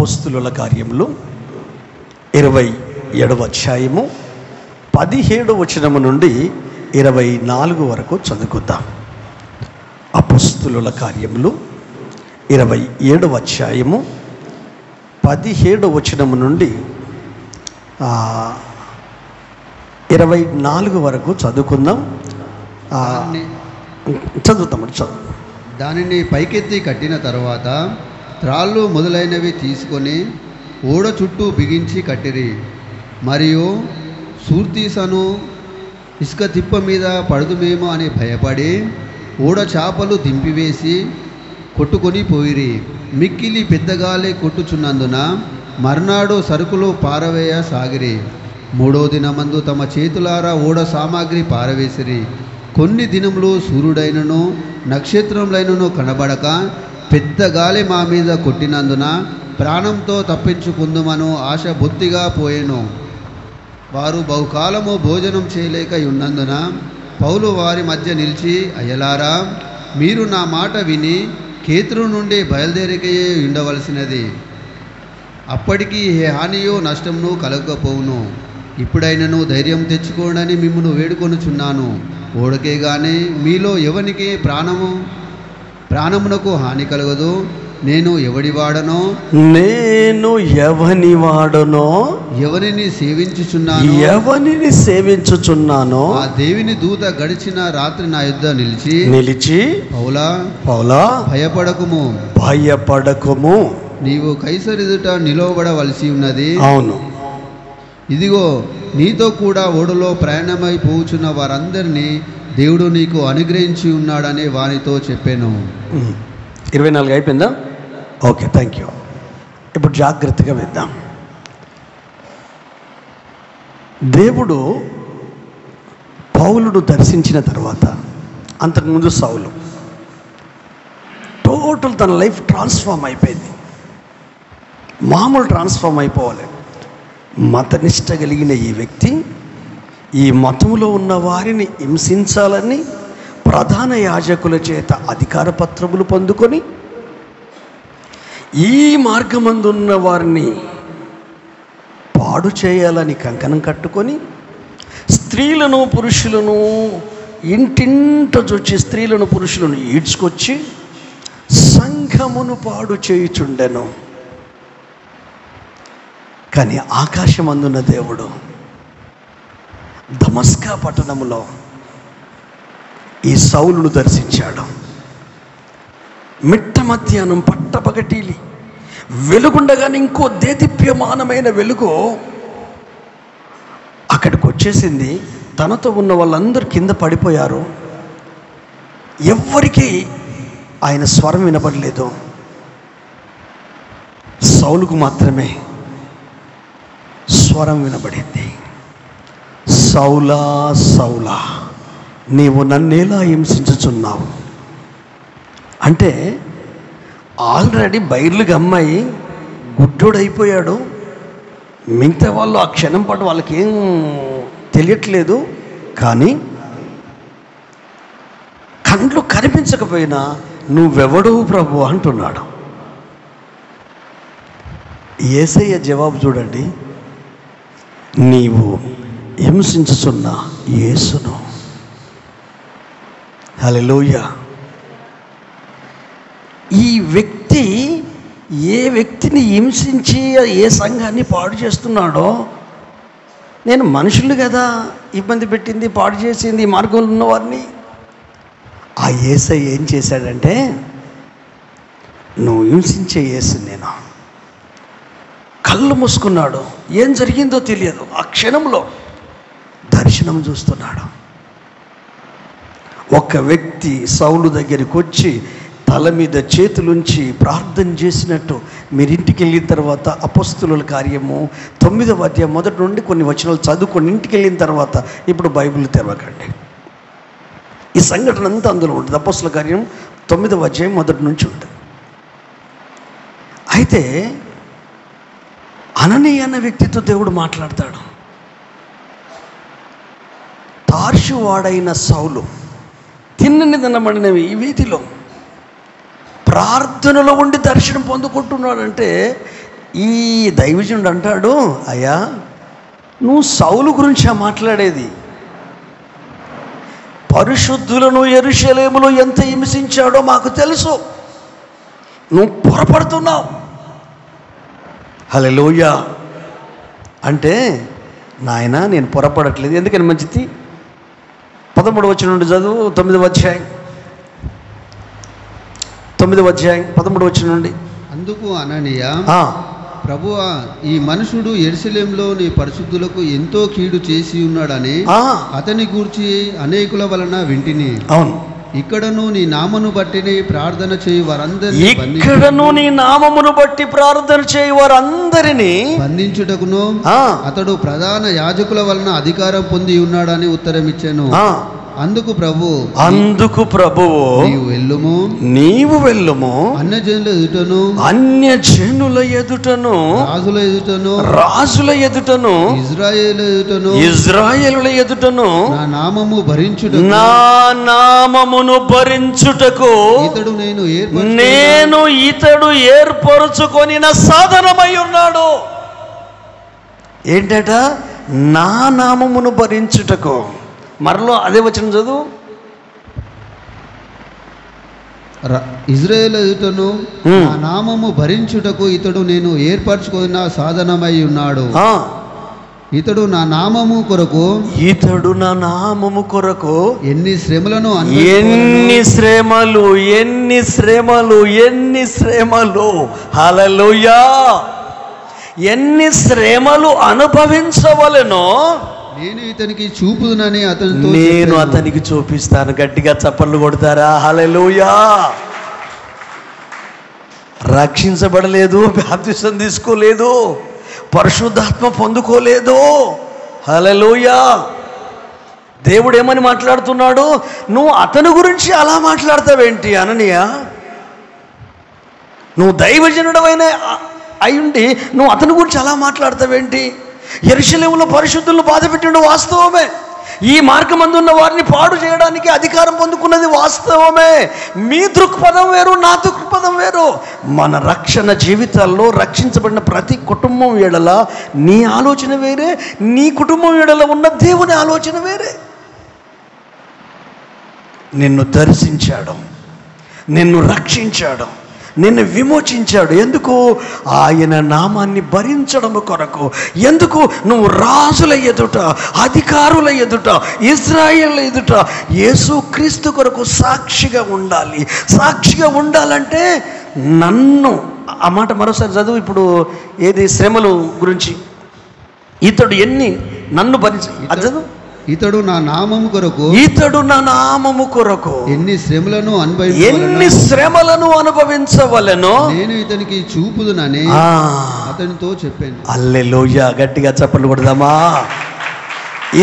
అపోస్తులుల కార్యములు 27వ అధ్యాయము 17వ వచనము నుండి 24 వరకు చదువుకుందాం. అపోస్తులుల కార్యములు 27వ అధ్యాయము 17వ వచనము నుండి 24 వరకు చదువుకుందాం. చదువుతామండి. దానిని పైకెత్తి కట్టిన తర్వాత త్రాళ్ళు మొదలైనవి తీసుకొని ఓడ చుట్టూ బిగించి కట్టిరి. మరియు సూర్తీసను ఇసుక తిప్ప మీద పడుదుమేమో అని భయపడి ఓడ చాపలు దింపివేసి కొట్టుకొని పోయిరి. మిక్కిలి పెద్దగాలే కొట్టుచున్నందున మర్నాడు సరుకులు పారవేయ సాగిరి. 3వ దినమందు తమ చేతులారా ఓడ సామాగ్రి పారవేసిరి. కొన్ని దినములు సూర్యుడైనను నక్షత్రములైనను కనబడక పెద్ద గాలి మా మీద కొట్టినందున ప్రాణంతో తప్పించుకుందుమను ఆశ బొత్తిగా పోయెను. వారు బహుకాలము భోజనం చేయలేక ఉన్నందున పౌలు వారి మధ్య నిలిచి, అయ్యలారా, మీరు నా మాట విని కేతురు నుండి బయలుదేరికయే ఉండవలసినది. అప్పటికి ఏ హానియో నష్టమును కలగకపోవును. ఇప్పుడైనను ధైర్యం తెచ్చుకోండని మిమ్మును వేడుకొనుచున్నాను. ఓడకే గాని మీలో ఎవనికి ప్రాణమునకు హాని కలగదు. నేను ఎవని వాడనో ఎవరిని సేవించుచున్నానో ఆ దేవుని దూత గడిచిన రాత్రి నా యుద్ధ నిలిచి పౌలా భయపడకుము, నీవు కైసరు ఎదుట నిలవబడవలసి ఉన్నది. అవును, ఇదిగో నీతో కూడా ఓడలో ప్రయాణమై పోచున్న వారందరినీ దేవుడు నీకు అనుగ్రహించి ఉన్నాడని వానితో చెప్పాను. 24 అయిపోయిందా? Okay, thank you. ఇప్పుడు జాగ్రత్తగా విద్దాం. దేవుడు పౌలును దర్శించిన తర్వాత, అంతకుముందు సౌలు, టోటల్ తన లైఫ్ ట్రాన్స్ఫార్మ్ అయిపోయింది. మామూలు ట్రాన్స్ఫార్మ్ అయిపోవాలి. మతనిష్ట కలిగిన ఈ వ్యక్తి ఈ మతంలో ఉన్న వారిని హింసించాలని ప్రధాన యాజకుల చేత అధికార పత్రములు పొందుకొని ఈ మార్గమందున్న వారిని పాడు చేయాలని కంకణం కట్టుకొని స్త్రీలను పురుషులను ఇంటింట చొచ్చి స్త్రీలను పురుషులను ఈడ్చుకొచ్చి సంఘమును పాడు చేయుచుండెను. కానీ ఆకాశమందున్న దేవుడు దమస్కా పట్టణంలో ఈ సౌలును దర్శించాడు. మిట్ట మధ్యాహ్నం పట్టపగటీలి వెలుగుండగానే ఇంకో దేదీప్యమానమైన వెలుగు అక్కడికి వచ్చేసింది. తనతో ఉన్న వాళ్ళందరూ కింద పడిపోయారు. ఎవ్వరికీ ఆయన స్వరం వినపడలేదు. సౌలుకు మాత్రమే స్వరం వినబడింది. సౌలా సౌలా, నీవు నన్నేలా హింసించుచున్నావు అంటే, ఆల్రెడీ బయర్లుగా అమ్మాయి గుడ్డోడైపోయాడు. మిగతా వాళ్ళు ఆ క్షణం పాటు వాళ్ళకేం తెలియట్లేదు. కానీ కండ్లు కనిపించకపోయినా నువ్వెవడవు ప్రభు అంటున్నాడు. యేసయ్య జవాబు చూడండి, నీవు హింసించుచున్న యేసును. హల్లెలూయా. ఈ వ్యక్తి ఏ వ్యక్తిని హింసించి ఏ సంఘాన్ని పాడు చేస్తున్నాడో, నేను మనుషులు కదా ఇబ్బంది పెట్టింది, పాడు చేసింది, ఈ మార్గంలో ఉన్నవారిని, ఆ యేసయ్య ఏం చేశాడంటే, నువ్వు హింసించే యేసు నేను. కళ్ళు మూసుకున్నాడు. ఏం జరిగిందో తెలియదు. ఆ క్షణంలో దర్శనం చూస్తున్నాడు. ఒక వ్యక్తి సౌలు దగ్గరికి వచ్చి తల మీద చేతులుంచి ప్రార్థన చేసినట్టు మీరు ఇంటికి వెళ్ళిన తర్వాత అపోస్తులుల కార్యము 9వ అధ్యాయం మొదటి నుండి కొన్ని వచనాలు చదువుకొని ఇంటికి వెళ్ళిన తర్వాత ఇప్పుడు బైబిల్ తెరవకండి. ఈ సంఘటన అంతా అందులో ఉంటుంది. అపోస్తుల కార్యం 9వ అధ్యాయం మొదటి నుంచి ఉంటుంది. అయితే అననీయ అన్న వ్యక్తితో దేవుడు మాట్లాడతాడు. తార్షు వాడైన సౌలు తిన్నని తినబడినవి ఈ వీధిలో ప్రార్థనలో ఉండి దర్శనం పొందుకుంటున్నాడంటే ఈ దైవజనుడు అంటాడు, అయ్యా నువ్వు సౌలు గురించా మాట్లాడేది? పరిశుద్ధులను యెరూషలేములో ఎంత హింసించాడో మాకు తెలుసు, నువ్వు పొరపడుతున్నావు. హల్లెలూయా. అంటే నాయన నేను పొరపడట్లేదు. ఎందుకని మంచిది? 13వ వచనం నుండి చదువు. 9వ అధ్యాయం 13వ వచనం నుండి. అందుకు అననీయ, ప్రభువా, ఈ మనుషుడు యెరూషలేములో నీ పరిశుద్ధులకు ఎంతో కీడు చేసి ఉన్నాడని అతని గూర్చి అనేకుల వలన వింటిని. అవును. ఇక్కడను నీ నామమును బట్టి ప్రార్థన చేయి వారందరినీ బంధించుటకును అతడు ప్రధాన యాజకుల వలన అధికారం పొంది ఉన్నాడని ఉత్తరం ఇచ్చాను. అందుకు ప్రభువు నీవు వెళ్ళుము అన్యజనుల ఎదుటను రాజుల ఎదుటను ఇజ్రాయేలుల ఎదుటను నా నామమును భరించుటకు ఇతడు ఏర్పరుచుకొనిన సాధనమై ఉన్నాడు. ఏంటట? నా నామమును భరించుటకు. మరలో అదే వచనం చదువు. ఇజ్రాయేలు ఎదుటను నా నామము భరించుటకు ఇతడు నేను ఏర్పరచుకున్న సాధనమై ఉన్నాడు. ఇతడు నా నామము కొరకు ఎన్ని శ్రమలు హల్లెలూయా, ఎన్ని శ్రమలు అనుభవించవలెనో నేను ఇతనికి చూపుదునని నేను అతనికి చూపిస్తాను. గట్టిగా చప్పట్లు కొడతారా? హల్లెలూయా. రక్షించబడలేదు, బాప్తిసం తీసుకోలేదు, పరిశుద్ధాత్మ పొందుకోలేదు. హల్లెలూయా. దేవుడు ఏమని మాట్లాడుతున్నాడు? నువ్వు అతని గురించి అలా మాట్లాడతావేంటి అననీయ? నువ్వు దైవజనుడవైన అయ్యుండి నువ్వు అతని గురించి అలా మాట్లాడతావేంటి? యెరూషలేములో పరిశుద్ధులను బాధపెట్టిండు, వాస్తవమే. ఈ మార్గమందున్న వారిని పాడు చేయడానికి అధికారం పొందుకున్నది వాస్తవమే. మీ దృక్పథం వేరు, నా దృక్పథం వేరు. మన రక్షణ జీవితాల్లో రక్షించబడిన ప్రతి కుటుంబం ఎడల నీ ఆలోచన వేరే, నీ కుటుంబం ఎడల ఉన్న దేవుని ఆలోచన వేరే. నిన్ను దర్శించాడు, నిన్ను రక్షించాడు, నిన్ను విమోచించాడు. ఎందుకు? ఆయన నామాన్ని భరించడం కొరకు. ఎందుకు? నువ్వు రాజుల ఎదుట, అధికారుల ఎదుట, ఇశ్రాయేళ్ల ఎదుట యేసుక్రీస్తు కొరకు సాక్షిగా ఉండాలి. సాక్షిగా ఉండాలంటే నన్ను, ఆ మాట మరోసారి చదువు. ఇప్పుడు ఏది? శ్రమలు గురించి. ఇతడు నన్ను భరించి, అది చదువు. ఇతడు నా నామము కొరకు ఎన్ని శ్రమలను అనుభవించవలెనో నేను ఇతనికి చూపుదునని అతనితో చెప్పాను. హల్లెలూయా. గట్టిగా చప్పట్లు కొడదామా?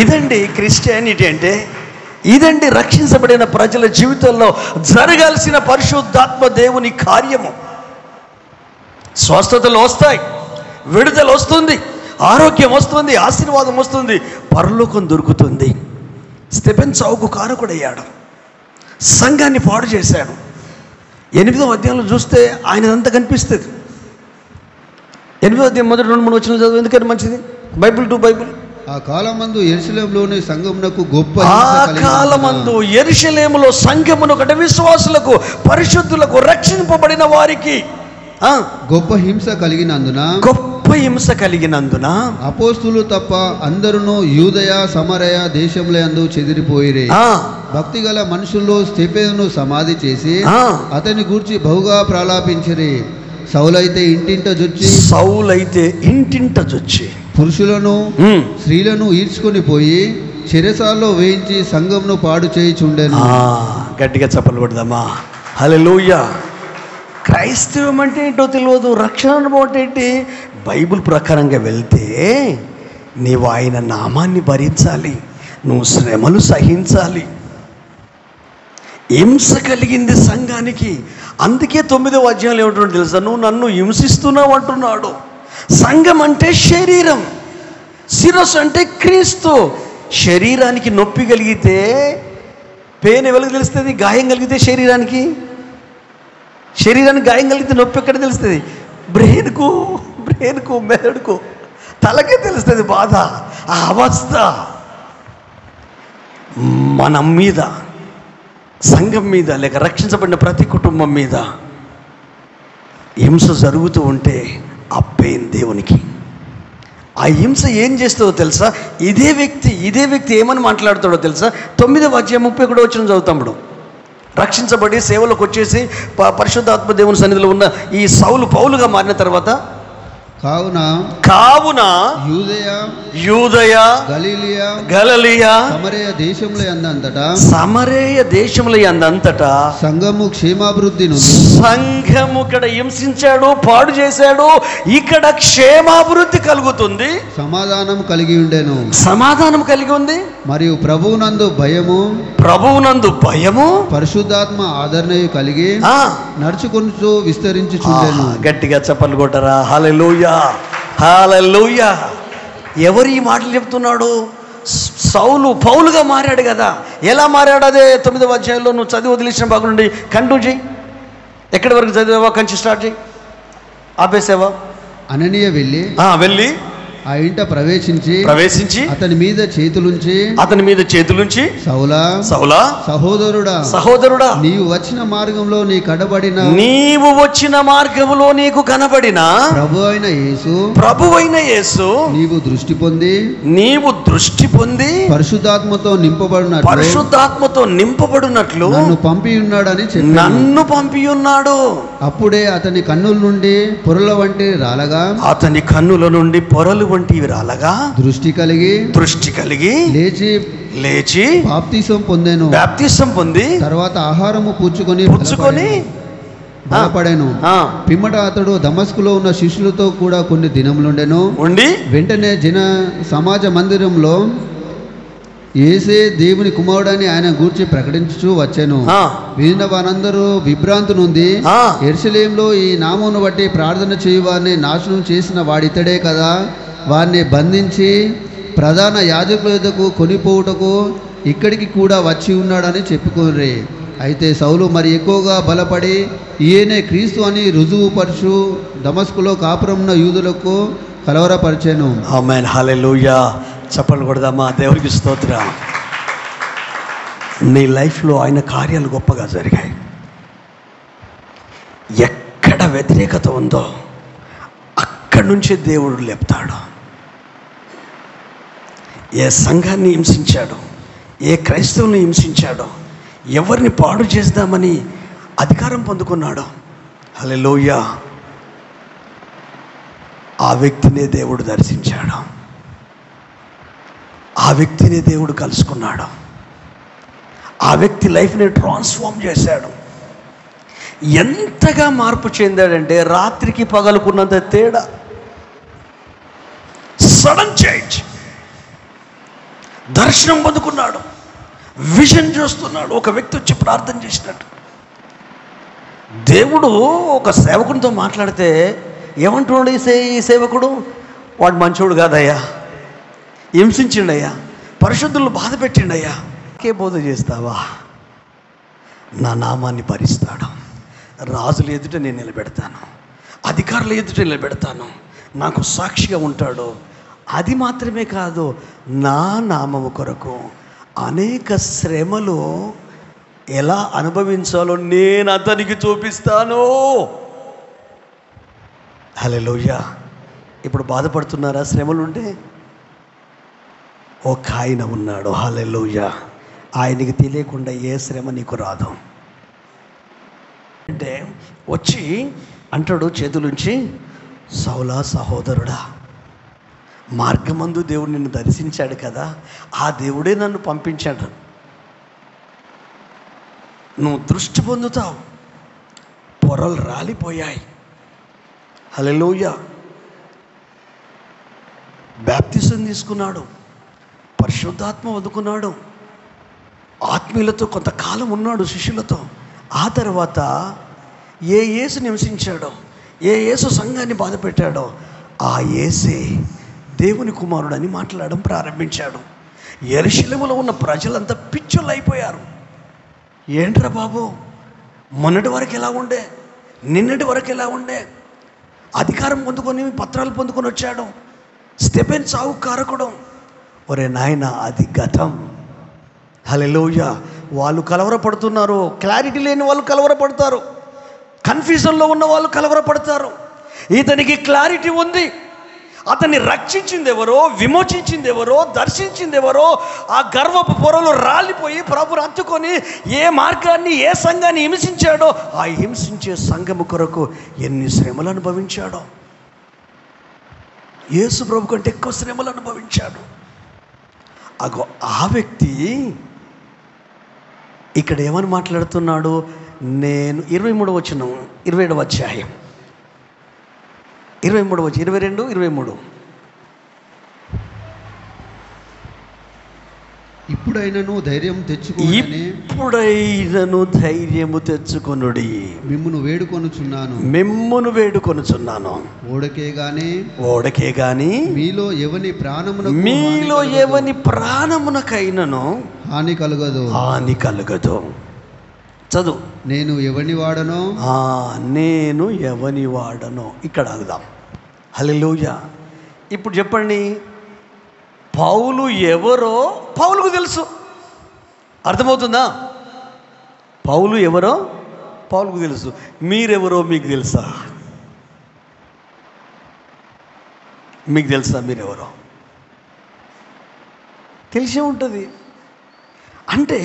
ఇదండి క్రిస్టియానిటీ అంటే. ఇదండి రక్షించబడిన ప్రజల జీవితంలో జరగాల్సిన పరిశుద్ధాత్మ దేవుని కార్యము. స్వస్థతలు వస్తాయి, విడుదల వస్తుంది, ఆరోగ్యం వస్తుంది, ఆశీర్వాదం వస్తుంది, పరలోకం దొరుకుతుంది. స్టెఫెన్ చావుకు కారకుడయ్యాడు, సంఘాన్ని పాడు చేశాడు. 8వ అధ్యాయంలో చూస్తే ఆయనదంతా కనిపిస్తుంది. 8వ అధ్యాయం మొదటి 2-3 వచనాలు చదువు. ఎందుకని మంచిది? Bible to Bible. ఆ కాలమందు యెరూషలేములోని సంఘమునకు యెరూషలేములో సంఘమునకు అంటే విశ్వాసులకు, పరిశుద్ధులకు, రక్షింపబడిన వారికి గొప్ప హింస కలిగినందున అపోస్తులు తప్ప అందరూ యూదయ సమరయ దేశముల యందు చెదిరిపోయిరే. భక్తి గల మనుషుల్లో స్టెఫెనును సమాధి చేసి అతని గూర్చి బహుగా ప్రలాపించిరి. సౌలైతే ఇంటింట జొచ్చి పురుషులను స్త్రీలను ఈడ్చుకొని పోయి చెరసాల్లో వేయించి సంఘంను పాడు చేయుచుండెను. గట్టిగా చప్పట్లు కొడదామా? హల్లెలూయా. క్రైస్తవం అంటే ఏంటో తెలియదు, రక్షణ అనుభవం అంటే ఏంటి? బైబిల్ ప్రకారంగా వెళ్తే నీవు ఆయన నామాన్ని భరించాలి, నువ్వు శ్రమలు సహించాలి. హింస కలిగింది సంఘానికి. అందుకే 9వ అధ్యాయంలో ఏమంటున్నాడు తెలుసా? నువ్వు నన్ను హింసిస్తున్నావు అంటున్నాడు. సంఘం అంటే శరీరం, శిరస్సు అంటే క్రీస్తు. శరీరానికి నొప్పి కలిగితే పెయిన్ ఎవరికి తెలుస్తుంది? గాయం కలిగితే శరీరానికి గాయం కలిగితే నొప్పి ఎక్కడ తెలుస్తుంది? బ్రెయిన్కు బ్రెయిన్కు మెదడుకు తలకే తెలుస్తుంది బాధ. ఆ అవస్థ మన మీద, సంఘం మీద, లేక రక్షించబడిన ప్రతి కుటుంబం మీద హింస జరుగుతూ ఉంటే ఆ పెయిన్ దేవునికి. ఆ హింస ఏం చేస్తుందో తెలుసా? ఇదే వ్యక్తి ఏమని మాట్లాడుతాడో తెలుసా? 9వ అధ్యాయం 31వ వచనం చదువుతాడు. రక్షించబడి సేవలోకి వచ్చేసి పరిశుద్ధాత్మ దేవుని సన్నిధిలో ఉన్న ఈ సౌలు పౌలుగా మారిన తర్వాత, కావున యూదయ గలిలయ సమరయ దేశముల యందంతటా సంఘము క్షేమాభివృద్ధి సంఘము ఇక్కడ హింసించాడు, పాడు చేశాడు, ఇక్కడ క్షేమాభివృద్ధి కలుగుతుంది, సమాధానం కలిగి ఉండెను. సమాధానం కలిగి ఉంది. మరియు ప్రభువునందు భయము పరిశుద్ధాత్మ ఆదరణయు కలిగి నడుచుకుంటూ విస్తరించుచుండెను. గట్టిగా చప్పట్లు కొట్టరా. హల్లెలూయా, హల్లెలూయా. ఎవరు ఈ మాటలు చెప్తున్నాడు? సౌలు పౌలుగా మారాడు కదా. ఎలా మారాడు? అదే 9వ అధ్యాయంలో నువ్వు చదివి వదిలేసిన భాగం నుండి కంటిన్యూ చేయి. ఎక్కడి వరకు చదివావా? కంచి స్టార్ట్ చేయి. ఆపేసావా? అననీయ వెళ్ళి ఆ ఇంట ప్రవేశించి అతని మీద చేతులుంచి సౌలా సహోదరుడా నీవు వచ్చిన మార్గంలో నీకు కనబడిన ప్రభువైన యేసు నీవు దృష్టి పొంది పరిశుద్ధాత్మతో నింపబడినట్లు నన్ను పంపి ఉన్నాడు. అప్పుడే అతని కన్నుల నుండి పొరల వంటి రాలగా దృష్టి కలిగి లేచి బాప్తిసం పొంది తర్వాత ఆహారము పుచ్చుకొని బలపడెను. పిమ్మట అతడు దమస్కులో ఉన్న శిష్యులతో కూడా కొన్ని దినములుండెను. వెంటనే సమాజ మందిరంలో యేసే దేవుని కుమారుడని ఆయన గూర్చి ప్రకటించుచూ వచ్చెను. వినిన వారందరూ విభ్రాంతి నుండి, యెరూషలేములో ఈ నామమును బట్టి ప్రార్థన చేయు వారిని నాశనం చేసిన వాడితడే కదా, వారిని బంధించి ప్రధాన యాజకుల యొద్దకు కొనిపోవుటకు ఇక్కడికి కూడా వచ్చి ఉన్నాడని చెప్పుకోర్రి. అయితే సౌలు మరి ఎక్కువగా బలపడి ఈయనే క్రీస్తు అని రుజువుపరచు దమస్కులో కాపురమున్న యూదులకు కలవరపరిచెను. ఆమేన్, హల్లెలూయా. చప్పట్లు కొడదామా? దేవునికి స్తోత్రం. నీ లైఫ్లో ఆయన కార్యాలు గొప్పగా జరిగాయి. ఎక్కడ వ్యతిరేకత ఉందో అక్కడి నుంచే దేవుడు లేపుతాడు. ఏ సంఘాన్ని హింసించాడో, ఏ క్రైస్తవుని హింసించాడో, ఎవరిని పాడు చేద్దామని అధికారం పొందుకున్నాడో, హల్లెలూయా, ఆ వ్యక్తినే దేవుడు దర్శించాడు. ఆ వ్యక్తిని దేవుడు కలుసుకున్నాడు. ఆ వ్యక్తి లైఫ్ని ట్రాన్స్ఫార్మ్ చేశాడు. ఎంతగా మార్పు చెందాడంటే రాత్రికి పగలుకున్నంత తేడా. Sudden change. దర్శనం పొందుకున్నాడు, విజన్ చూస్తున్నాడు. ఒక వ్యక్తి వచ్చి ప్రార్థన చేసినట్టు. దేవుడు ఒక సేవకునితో మాట్లాడితే ఏమంటున్నాడు ఈ సేవకుడు? వాడు మంచోడు కాదయ్యా, హింసించిండయ్యా, పరిశుద్ధులను బాధ పెట్టిండయ్యా. నాకే బోధ చేస్తావా? నా నామాన్ని భరిస్తాడు. రాజుల ఎదుట నేను నిలబెడతాను, అధికారుల ఎదుట నిలబెడతాను, నాకు సాక్షిగా ఉంటాడు. అది మాత్రమే కాదు, నా నామము కొరకు అనేక శ్రమలు ఎలా అనుభవించాలో నేను అతనికి చూపిస్తాను. హల్లెలూయా. ఇప్పుడు బాధపడుతున్నారా? శ్రమలుంటే ఒక ఆయన ఉన్నాడు. హల్లెలూయా. ఆయనకి తెలియకుండా ఏ శ్రమ నీకు రాదు. అంటే వచ్చి అంటాడు చేతులుంచి, సౌలా సహోదరుడా, మార్గమందు దేవుడు నిన్ను దర్శించాడు కదా, ఆ దేవుడే నన్ను పంపించాడు. నువ్వు దృష్టి పొందుతావు. పొరలు రాలిపోయాయి. హల్లెలూయా. బాప్తిసం తీసుకున్నాడు, పరిశుద్ధాత్మ వదుకున్నాడు, ఆత్మీయులతో కొంతకాలం ఉన్నాడు, శిష్యులతో. ఆ తర్వాత ఏ యేసు నివసించాడో, ఏ యేసు సంఘాన్ని బాధ పెట్టాడో, ఆ యేసే దేవుని కుమారుడని మాట్లాడడం ప్రారంభించాడు. యెరూషలేములో ఉన్న ప్రజలంతా పిచ్చోళ్ళు అయిపోయారు. ఏంట్రా బాబు, మొన్నటి వరకు ఎలా ఉండే, నిన్నటి వరకు ఎలా ఉండే, అధికారం పొందుకొని పత్రాలు పొందుకొని వచ్చాడు. స్టెఫెన్ చావు కారకుడు. ఒరే నాయన, అది గతం. హల్లెలూయా. వాళ్ళు కలవరపడుతున్నారు. క్లారిటీ లేని వాళ్ళు కలవరపడతారు. కన్ఫ్యూజన్లో ఉన్న వాళ్ళు కలవరపడతారు. ఇతనికి క్లారిటీ ఉంది. అతన్ని రక్షించింది ఎవరో, విమోచించింది ఎవరో, దర్శించింది ఎవరో, ఆ గర్వపు పొరలు రాలిపోయి ప్రభుని హత్తుకొని ఏ మార్గాన్ని, ఏ సంఘాన్ని హింసించాడో, ఆ హింసించే సంఘము కొరకు ఎన్ని శ్రమలు అనుభవించాడో. యేసు ప్రభు కంటే ఎక్కువ శ్రమలు అనుభవించాడు. అగో ఆ వ్యక్తి ఇక్కడ ఏమని మాట్లాడుతున్నాడు? నేను 23వ వచనం, 27వ అధ్యాయం, 23వ వచనం, 22, 23. ఇప్పుడైనను ధైర్యం తెచ్చుకొనుడి, మిమ్మును వేడుకొనుచున్నాను. ఓడకే గాని మీలో ఎవని ప్రాణమునకైనను హాని కలుగదు. చదువు. నేను ఎవని వాడనో. ఇక్కడ ఆగుదాం. హల్లెలూయా. ఇప్పుడు చెప్పండి, పౌలు ఎవరో పౌలుకు తెలుసు. అర్థమవుతుందా? పౌలు ఎవరో పౌలుకు తెలుసు. మీరెవరో మీకు తెలుసా? మీకు తెలుసా మీరెవరో? తెలిసే ఉంటుంది. అంటే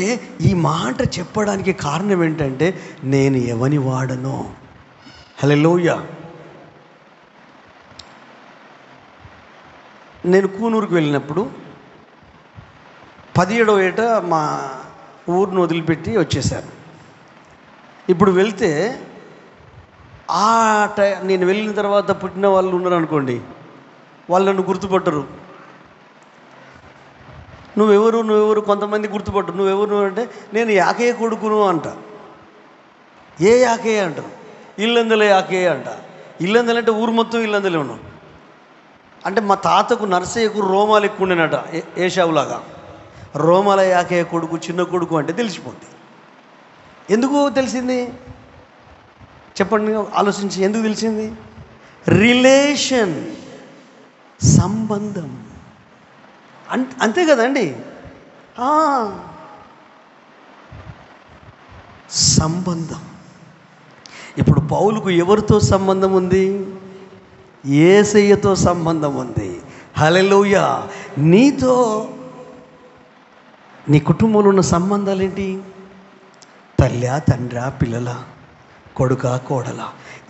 ఈ మాట చెప్పడానికి కారణం ఏంటంటే, నేను ఎవని వాడనో. హల్లెలూయా. నేను కూనూరుకు వెళ్ళినప్పుడు 17వ ఏట మా ఊరిని వదిలిపెట్టి వచ్చేసాను. ఇప్పుడు వెళ్తే నేను వెళ్ళిన తర్వాత పుట్టిన వాళ్ళు ఉన్నారు అనుకోండి, వాళ్ళు నన్ను గుర్తుపట్టరు. నువ్వెవరు కొంతమంది గుర్తుపట్టరు. నువ్వెవరు అంటే, నేను యాకయ్య కొడుకును అంట. ఏ యాకయ్య అంటారు? ఇల్లందలే యాకయ్య అంట. ఇల్లందలు అంటే ఊరు మొత్తం ఇల్లందలే ఉన్నాం. అంటే మా తాతకు నరసయ్యకు రోమాలు ఎక్కువ ఉండేనట, ఏషావులాగా. రోమాల యాకయ్య కొడుకు, చిన్న కొడుకు అంటే తెలిసిపోద్ది. ఎందుకు తెలిసింది చెప్పండి, ఆలోచించి. ఎందుకు తెలిసింది? రిలేషన్, సంబంధం. అంతే కదండి. సంబంధం. ఇప్పుడు పౌలుకు ఎవరితో సంబంధం ఉంది? యేసయ్యతో సంబంధం ఉంది. హల్లెలూయా. నీతో, నీ కుటుంబంలో ఉన్న సంబంధాలు ఏంటి? తల్లా, తండ్రా, పిల్లల, కొడుక, కోడల.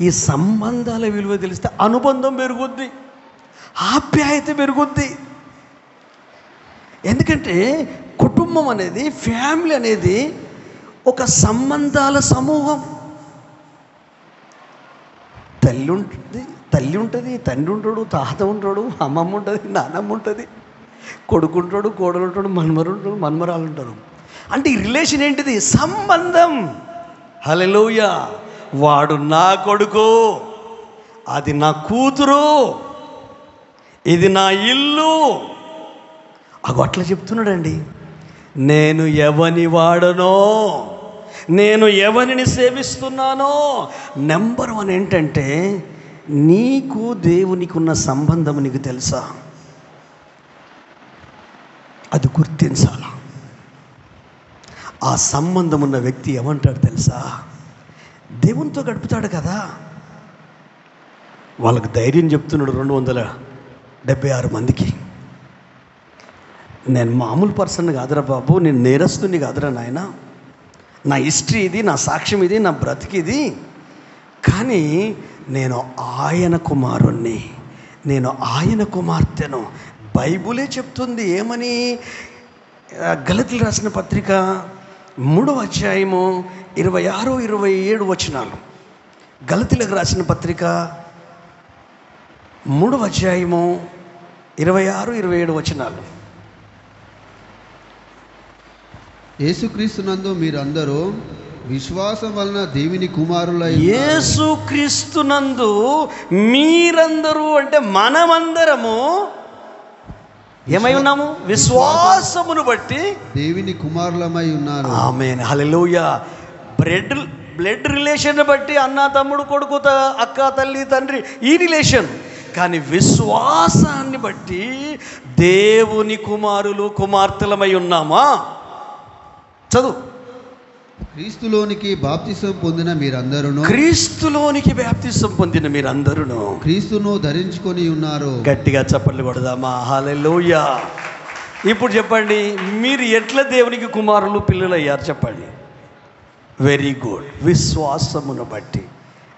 ఈ సంబంధాల విలువ తెలిస్తే అనుబంధం పెరుగుద్ది, ఆప్యాయత పెరుగుద్ది. ఎందుకంటే కుటుంబం అనేది, ఫ్యామిలీ అనేది ఒక సంబంధాల సమూహం. తల్లి ఉంటుంది, తండ్రి ఉంటాడు, తాత ఉంటాడు, అమ్మమ్మ ఉంటుంది, నాన్నమ్మ ఉంటుంది, కొడుకు ఉంటాడు, కోడలు ఉంటాడు, మన్మరాలు ఉంటారు. అంటే ఈ రిలేషన్ ఏంటిది? సంబంధం. హల్లెలూయా. వాడు నా కొడుకు, అది నా కూతురు, ఇది నా ఇల్లు. అట్లా చెప్తున్నాడండి. నేను ఎవని వాడనో, నేను ఎవరిని సేవిస్తున్నానో. నెంబర్ 1 ఏంటంటే, నీకు దేవునికి ఉన్న సంబంధం నీకు తెలుసా? అది గుర్తించాల. ఆ సంబంధం ఉన్న వ్యక్తి ఏమంటాడు తెలుసా? దేవునితో గడుపుతాడు కదా. వాళ్ళకు ధైర్యం చెప్తున్నాడు 276 మందికి. నేను మామూలు పర్సన్ కాదురా బాబు, నేను నేరస్తుని కాదురా నాయన. నా హిస్టరీ ఇది, నా సాక్ష్యం ఇది, నా బ్రతికిది. కానీ నేను ఆయన కుమారుణ్ణి, నేను ఆయన కుమార్తెను. బైబులే చెప్తుంది. ఏమని? గలతీయులకు రాసిన పత్రిక 3వ అధ్యాయము 26, 27 వచనాలు. గలతీయులకు రాసిన పత్రిక 3వ అధ్యాయము 26, 27 వచనాలు. యేసుక్రీస్తునందు మీరందరూ విశ్వాసం వలన దేవుని కుమారులై. యేసుక్రీస్తునందు మీరందరూ అంటే మనమందరము ఏమై ఉన్నాము? విశ్వాసమును బట్టి దేవుని కుమారులమై ఉన్నారు. ఆమేన్. హల్లెలూయా. బ్లడ్ రిలేషన్ బట్టి అన్న తమ్ముడు కొడుకు అక్క తల్లి తండ్రి ఈ రిలేషన్, కానీ విశ్వాసాన్ని బట్టి దేవుని కుమారులు కుమార్తెలమై ఉన్నామా? చదువు. క్రీస్తులోనికి బాప్తిసం పొందిన మీరందరూ, క్రీస్తులోనికి బాప్తిసం పొందిన మీరందరూ క్రీస్తును ధరించుకొని ఉన్నారు. గట్టిగా చప్పట్లు కొడదామా? హల్లెలూయా. ఇప్పుడు చెప్పండి, మీరు ఎట్లా దేవునికి కుమారులు పిల్లలు అయ్యారు చెప్పండి. Very good. విశ్వాసమును బట్టి.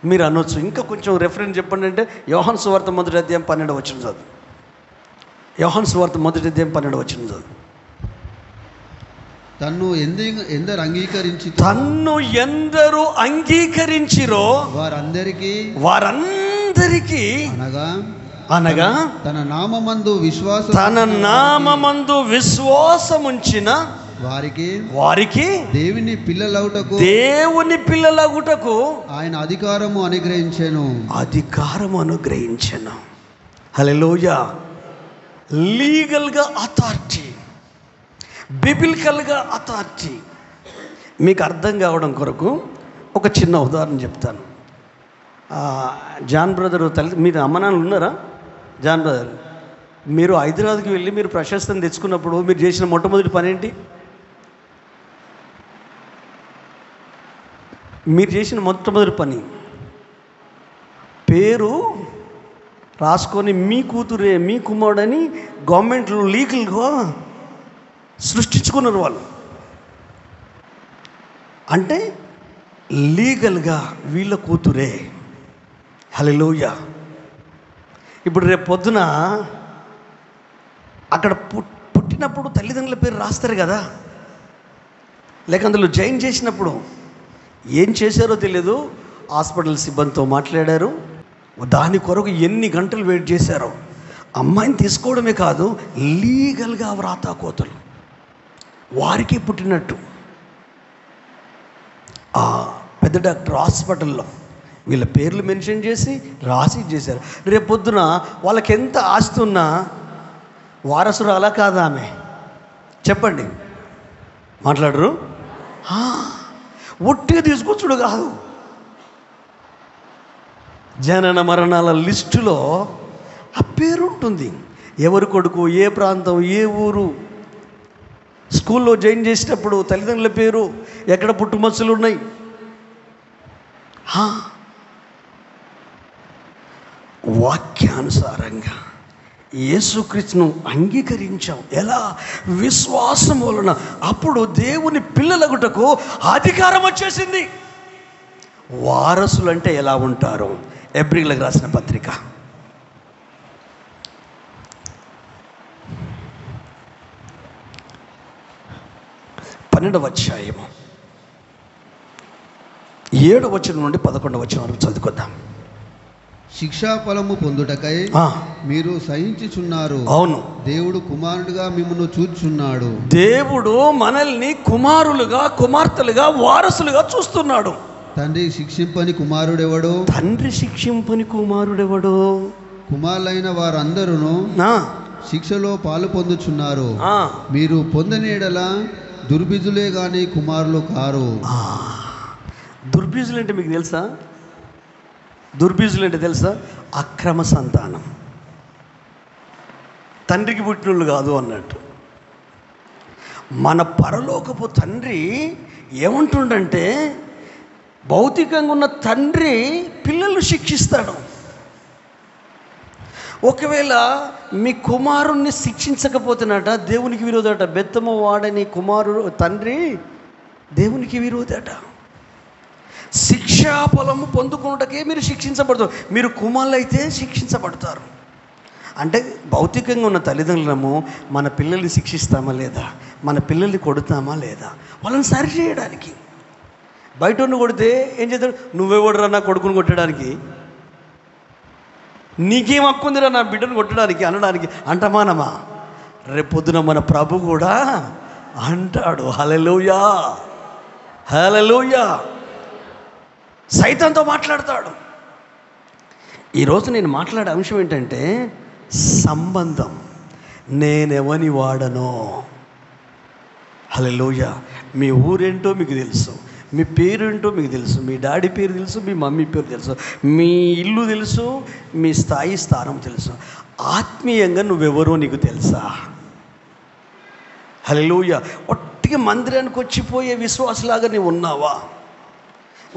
మీరు అనొచ్చు, ఇంకా కొంచెం రెఫరెన్స్ చెప్పండి అంటే యోహాను సువార్త 1వ అధ్యాయం 12వ వచనం చదువు. యోహాను సువార్త 1వ అధ్యాయం 12వ వచనం చదువు. తన్ను ఎందరు అంగీకరించిరో వారందరికీ అనగా తన నామమందు విశ్వాసముంచిన వారికి దేవుని పిల్లలగుటకు ఆయన అధికారము అనుగ్రహించెను. హల్లెలూయా. లీగల్గా అథారిటీ, బిబిలికల్గా అథారిటీ. మీకు అర్థం కావడం కొరకు ఒక చిన్న ఉదాహరణ చెప్తాను. జాన్ బ్రదర్ మీరు అమ్మ నాన్నలు ఉన్నారా? జాన్ బ్రదర్, మీరు హైదరాబాద్కి వెళ్ళి మీరు ప్రశస్తిని తెచ్చుకున్నప్పుడు మీరు చేసిన మొట్టమొదటి పని ఏంటి? మీరు చేసిన మొట్టమొదటి పని పేరు రాసుకొని మీ కూతురే మీ కుమారుడని గవర్నమెంట్లో లీగల్గా సృష్టించుకున్నారు వాళ్ళు. అంటే లీగల్గా వీళ్ళ కూతురే. హల్లెలూయా. ఇప్పుడు రేపు పొద్దున అక్కడ పుట్టినప్పుడు తల్లిదండ్రుల పేరు రాస్తారు కదా, లేక అందులో జాయిన్ చేసినప్పుడు ఏం చేశారో తెలియదు, హాస్పిటల్ సిబ్బందితో మాట్లాడారు, దాని కొరకు ఎన్ని గంటలు వెయిట్ చేశారో. అమ్మాయిని తీసుకోవడమే కాదు, లీగల్గా వ్రాతాకోతలు వారికి పుట్టినట్టు ఆ పెద్ద డాక్టర్ హాస్పిటల్లో వీళ్ళ పేర్లు మెన్షన్ చేసి రాసి చేశారు. రేపు పొద్దున వాళ్ళకి ఎంత ఆస్తి ఉన్నా వారసురాలా కాదా ఆమె? చెప్పండి, మాట్లాడరు. ఒట్టిగా తీసుకొచ్చుడు కాదు, జనన మరణాల లిస్టులో ఆ పేరు ఉంటుంది. ఎవరి కొడుకు, ఏ ప్రాంతం, ఏ ఊరు, స్కూల్లో జాయిన్ చేసేటప్పుడు తల్లిదండ్రుల పేరు, ఎక్కడ పుట్టుమచ్చలు ఉన్నాయి. వాక్యానుసారంగా యేసుక్రీస్తును అంగీకరించాం. ఎలా? విశ్వాసం వలన. అప్పుడు దేవుని పిల్లలగుటకు అధికారం వచ్చేసింది. వారసులు అంటే ఎలా ఉంటారు? హెబ్రీయులకు రాసిన పత్రిక 12వ అధ్యాయము 7వ వచనం నుండి 11వ వచనం వరకు చదువుకుందాం. శిక్షాఫలము పొందుటకై మీరు సహించుచున్నారు. అవును, దేవుడు కుమారుడుగా మిమ్మల్ని చూచుచున్నాడు. దేవుడు మనల్ని కుమారులుగా కుమార్తెలుగా వారసులుగా చూస్తున్నాడు. తండ్రి శిక్షింపని కుమారుడెవడు? తండ్రి శిక్షింపని కుమారుడెవడు? కుమారులైన వారందరూ శిక్షలో పాలు పొందుచున్నారు. మీరు పొందనేడల దుర్బీజులే గాని కుమారులు కారు. దుర్బీజులు అంటే మీకు తెలుసా? దుర్బీజులు అంటే తెలుసా? అక్రమ సంతానం, తండ్రికి పుట్టినోళ్ళు కాదు అన్నట్టు. మన పరలోకపు తండ్రి ఏమంటుండంటే, భౌతికంగా ఉన్న తండ్రి పిల్లలు శిక్షిస్తాడు. ఒకవేళ మీ కుమారుణ్ణి శిక్షించకపోతేనట దేవునికి విరోధట. బెత్తము వాడని కుమారుడు తండ్రి దేవునికి విరోధట. శిక్షాఫలము పొందుకున్నటకే మీరు శిక్షించబడతారు. మీరు కుమారులు అయితే శిక్షించబడతారు. అంటే భౌతికంగా ఉన్న తల్లిదండ్రులము మన పిల్లల్ని శిక్షిస్తామా లేదా, మన పిల్లల్ని కొడతామా లేదా, వాళ్ళని సరి చేయడానికి. బయట ఉన్న కొడితే ఏం చేస్తాడు? నువ్వెవడరా నా కొడుకుని కొట్టడానికి, నీకేం హక్కు ఉందిరా నా బిడ్డను కొట్టడానికి అనడానికి అంటమానమా? రేపొద్దున మన ప్రభు కూడా అంటాడు. హల్లెలూయా, హల్లెలూయా. సైతాన్తో మాట్లాడతాడు. ఈరోజు నేను మాట్లాడే అంశం ఏంటంటే సంబంధం. నేనెవని వాడనో. హల్లెలూయా. మీ ఊరేంటో మీకు తెలుసు, మీ పేరేంటో మీకు తెలుసు, మీ డాడీ పేరు తెలుసు, మీ మమ్మీ పేరు తెలుసు, మీ ఇల్లు తెలుసు, మీ స్థాయి స్థానం తెలుసు. ఆత్మీయంగా నువ్వెవరో నీకు తెలుసా? హల్లెలూయా. ఒట్టిగా మందిరానికి వచ్చిపోయే విశ్వాసలాగా నీవు ఉన్నావా?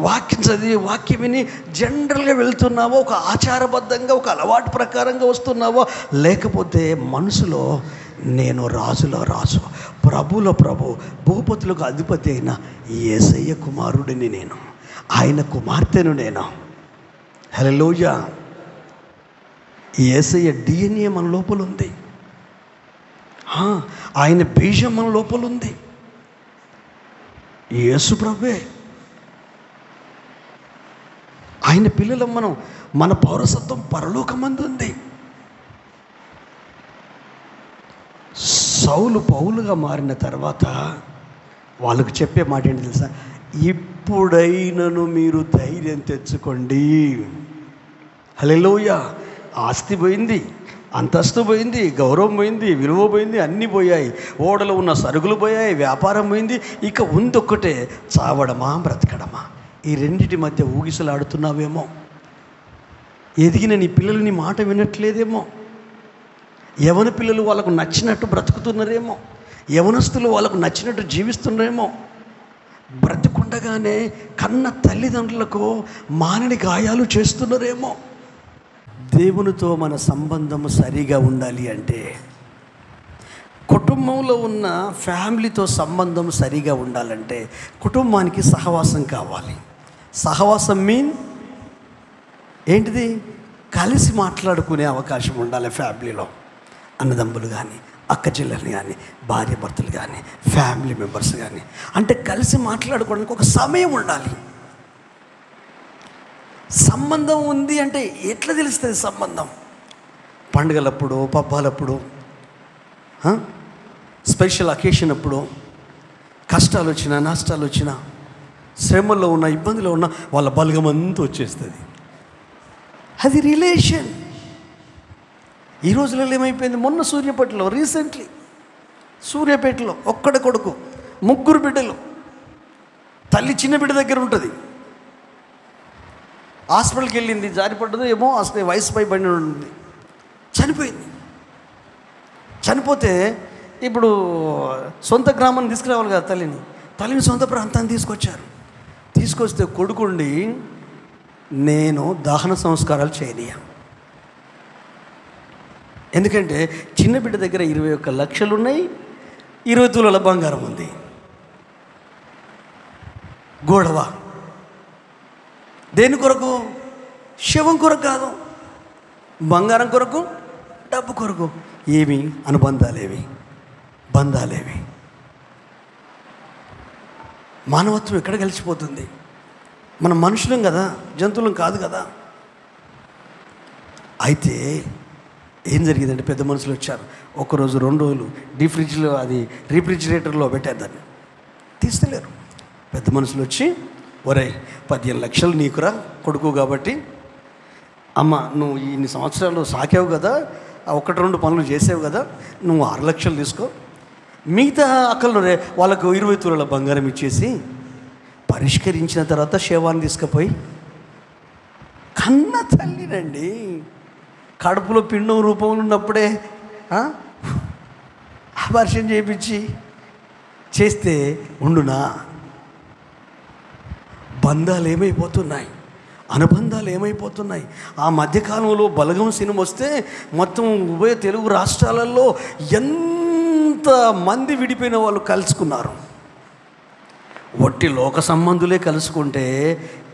వాక్యం చదివి వాక్యం విని జనరల్గా వెళ్తున్నావో, ఒక ఆచారబద్ధంగా ఒక అలవాటు ప్రకారంగా వస్తున్నావో, లేకపోతే మనసులో నేను రాజులో రాజు, ప్రభుల ప్రభు, భూపతులకు అధిపతి అయిన యేసయ్య కుమారుడిని నేను, ఆయన కుమార్తెను నేను. హల్లెలూయా. యేసయ్య DNA మన లోపల ఉంది, ఆయన బీజం మన లోపల ఉంది. యేసు ప్రభువే ఆయన పిల్లలం మనం. మన పౌరసత్వం పరలోకమందు ఉంది. సౌలు పౌలుగా మారిన తర్వాత వాళ్ళకు చెప్పే మాట ఏంటి తెలుసా? ఇప్పుడైనను మీరు ధైర్యం తెచ్చుకోండి. హల్లెలూయా. ఆస్తి పోయింది, అంతస్తు పోయింది, గౌరవం పోయింది, విలువ పోయింది, అన్నీ పోయాయి. ఓడలో ఉన్న సరుకులు పోయాయి, వ్యాపారం పోయింది. ఇక ఉందొక్కటే, చావడమా బ్రతకడమా. ఈ రెండిటి మధ్య ఊగిసలాడుతున్నావేమో. ఎదిగిన నీ పిల్లలు నీ మాట వినట్లేదేమో. యవన పిల్లలు వాళ్ళకు నచ్చినట్టు బ్రతుకుతున్నారేమో. యవనస్తులు వాళ్ళకు నచ్చినట్టు జీవిస్తున్నారేమో. బ్రతుకుండగానే కన్న తల్లిదండ్రులకు మానని గాయాలు చేస్తున్నారేమో. దేవునితో మన సంబంధము సరిగా ఉండాలి అంటే, కుటుంబంలో ఉన్న ఫ్యామిలీతో సంబంధం సరిగా ఉండాలంటే కుటుంబానికి సహవాసం కావాలి. సహవాసం ఏంటిది? కలిసి మాట్లాడుకునే అవకాశం ఉండాలి ఫ్యామిలీలో. అన్నదమ్ములు కానీ, అక్క చెల్లెలు కానీ, భార్య భర్తలు కానీ, ఫ్యామిలీ మెంబర్స్ కానీ, అంటే కలిసి మాట్లాడుకోవడానికి ఒక సమయం ఉండాలి. సంబంధం ఉంది అంటే ఎట్లా తెలుస్తుంది సంబంధం? పండుగలప్పుడు, పబ్బాలప్పుడు, స్పెషల్ అకేషన్ అప్పుడు, కష్టాలు వచ్చినా, నష్టాలు వచ్చినా, శ్రమల్లో ఉన్న, ఇబ్బందులు ఉన్న వాళ్ళ బలగం అంతా వచ్చేస్తుంది. అది రిలేషన్. ఈ రోజులలో ఏమైపోయింది? మొన్న సూర్యాపేటలో ఒక్కడి కొడుకు, 3 బిడ్డలు. తల్లి చిన్న బిడ్డ దగ్గర ఉంటుంది. హాస్పిటల్కి వెళ్ళింది, జారిపడ్డదో ఏమో, అసలు వయసు పై బండి ఉంది, చనిపోయింది. చనిపోతే ఇప్పుడు సొంత గ్రామాన్ని తీసుకురావాలి కదా తల్లిని సొంత ప్రాంతాన్ని తీసుకొస్తే కొడుకుండి, నేను దహన సంస్కారాలు చేయనియా. ఎందుకంటే చిన్న బిడ్డ దగ్గర 21 లక్షలు ఉన్నాయి, 20 తులాల బంగారం ఉంది. గొడవ దేని కొరకు? శవం కొరకు కాదు, బంగారం కొరకు, డబ్బు కొరకు. ఏమి అనుబంధాలేవి, బంధాలేవి. మానవత్వం ఎక్కడ కలిసిపోతుంది? మనం మనుషులం కదా, జంతువులం కాదు కదా. అయితే ఏం జరిగిందంటే, పెద్ద మనుషులు వచ్చారు. 1 రోజు 2 రోజులు ఫ్రిడ్జ్లో, అది రిఫ్రిజిరేటర్లో పెట్టేద్దాన్ని తీస్తలేరు. పెద్ద మనుషులు వచ్చి, ఒరేయ్ 15 లక్షలు నీకురా కొడుకు కాబట్టి, అమ్మ నువ్వు ఇన్ని సంవత్సరాలు సాకావు కదా, 1-2 పనులు చేసావు కదా, నువ్వు 6 లక్షలు తీసుకో, మిగతా అక్కలు వాళ్ళకు 20 తులాల బంగారం ఇచ్చేసి పరిష్కరించిన తర్వాత శవాన్ని తీసుకుపోయి, కన్న తల్లినండి, కడుపులో పిండం రూపంలో ఉన్నప్పుడే ఆపరేషన్ చేస్తే ఉండునా? బంధాలు ఏమైపోతున్నాయి, అనుబంధాలు ఏమైపోతున్నాయి. ఆ మధ్యకాలంలో బలగం సినిమా వస్తే మొత్తం ఉభయ తెలుగు రాష్ట్రాలలో ఎంత మంది విడిపోయిన వాళ్ళు కలుసుకున్నారు. ఒట్టి లోక సంబంధులే కలుసుకుంటే,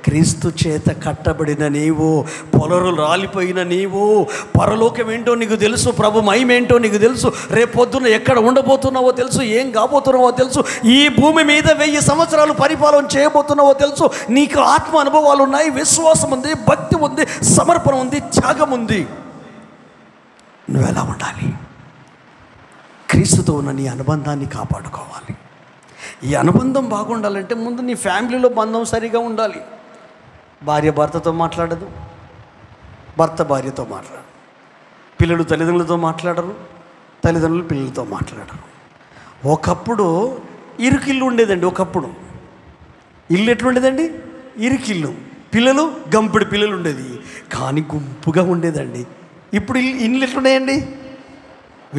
క్రీస్తు చేత కట్టబడిన నీవు, పొలరు రాలిపోయిన నీవు, పరలోకం ఏంటో నీకు తెలుసు, ప్రభు మహిమేంటో నీకు తెలుసు, రేపొద్దున ఎక్కడ ఉండబోతున్నావో తెలుసు, ఏం కాబోతున్నావో తెలుసు, ఈ భూమి మీద 1000 సంవత్సరాలు పరిపాలన చేయబోతున్నావో తెలుసు. నీకు ఆత్మ అనుభవాలు ఉన్నాయి, విశ్వాసం ఉంది, భక్తి ఉంది, సమర్పణ ఉంది, త్యాగం ఉంది. నువ్వెలా ఉండాలి? క్రీస్తుతో ఉన్న నీ అనుబంధాన్ని కాపాడుకోవాలి. ఈ అనుబంధం బాగుండాలంటే ముందు నీ ఫ్యామిలీలో బంధం సరిగా ఉండాలి. భార్య భర్తతో మాట్లాడదు, భర్త భార్యతో మాట్లాడరు, పిల్లలు తల్లిదండ్రులతో మాట్లాడరు, తల్లిదండ్రులు పిల్లలతో మాట్లాడరు. ఒకప్పుడు ఇరుకిల్లు ఉండేదండి. ఒకప్పుడు ఇల్లు ఎట్లుండేదండి? ఇరికిల్లు, పిల్లలు గంపుడు పిల్లలు ఉండేది, కానీ గుంపుగా ఉండేదండి. ఇప్పుడు ఇల్లు ఎట్లున్నాయండి?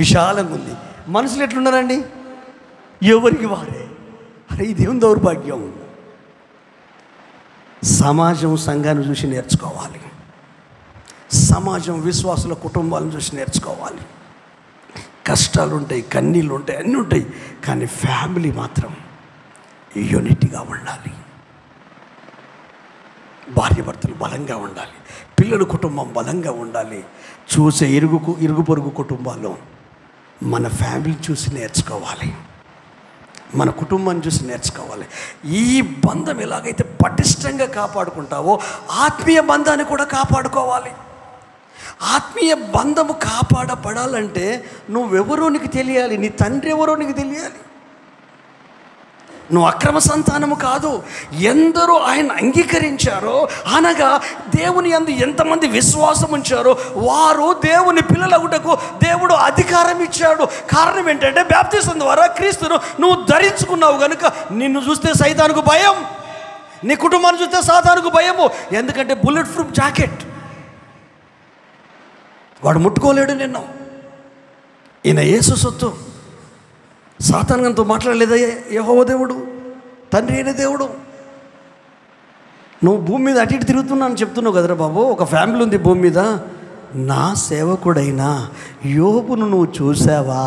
విశాలంగా ఉంది. మనుషులు ఎట్లున్నారండి? ఎవరికి వారే. అరే ఇదేం దౌర్భాగ్యం. సమాజం సంఘాన్ని చూసి నేర్చుకోవాలి. సమాజం విశ్వాసుల కుటుంబాలను చూసి నేర్చుకోవాలి. కష్టాలు ఉంటాయి, కన్నీళ్ళు ఉంటాయి, అన్నీ ఉంటాయి, కానీ ఫ్యామిలీ మాత్రం యూనిటీగా ఉండాలి. భార్యాభర్తలు బలంగా ఉండాలి, పిల్లల కుటుంబం బలంగా ఉండాలి. చూసే ఇరుగు పొరుగు కుటుంబాలు మన ఫ్యామిలీ చూసి నేర్చుకోవాలి, మన కుటుంబాన్ని చూసి నేర్చుకోవాలి. ఈ బంధం ఎలాగైతే పటిష్టంగా కాపాడుకుంటావో ఆత్మీయ బంధాన్ని కూడా కాపాడుకోవాలి. ఆత్మీయ బంధము కాపాడబడాలంటే నువ్వెవరో నీకు తెలియాలి, నీ తండ్రి ఎవరో నీకు తెలియాలి. నువ్వు అక్రమ సంతానము కాదు. ఎందరో ఆయన అంగీకరించారో, అనగా దేవుని యందు ఎంతమంది విశ్వాసం ఉంచారో వారు దేవుని పిల్లలగుటకు దేవుడు అధికారం ఇచ్చాడు. కారణం ఏంటంటే బాప్తిసం ద్వారా క్రీస్తును నువ్వు ధరించుకున్నావు కనుక నిన్ను చూస్తే సైతానుకు భయం, నీ కుటుంబాన్ని చూస్తే సాతానుకు భయము. ఎందుకంటే బుల్లెట్ ప్రూఫ్ జాకెట్, వాడు ముట్టుకోలేడు నిన్ను. ఈయన యేసు సొత్తు. సాతానుతో మాట్లాడలేదా యెహోవా దేవుడు, తండ్రి అయిన దేవుడు? నువ్వు భూమి మీద అటు ఇటు తిరుగుతున్నాను చెప్తున్నావు కదరా బాబు. ఒక ఫ్యామిలీ ఉంది భూమి మీద. నా సేవకుడైనా యోబును నువ్వు చూసావా?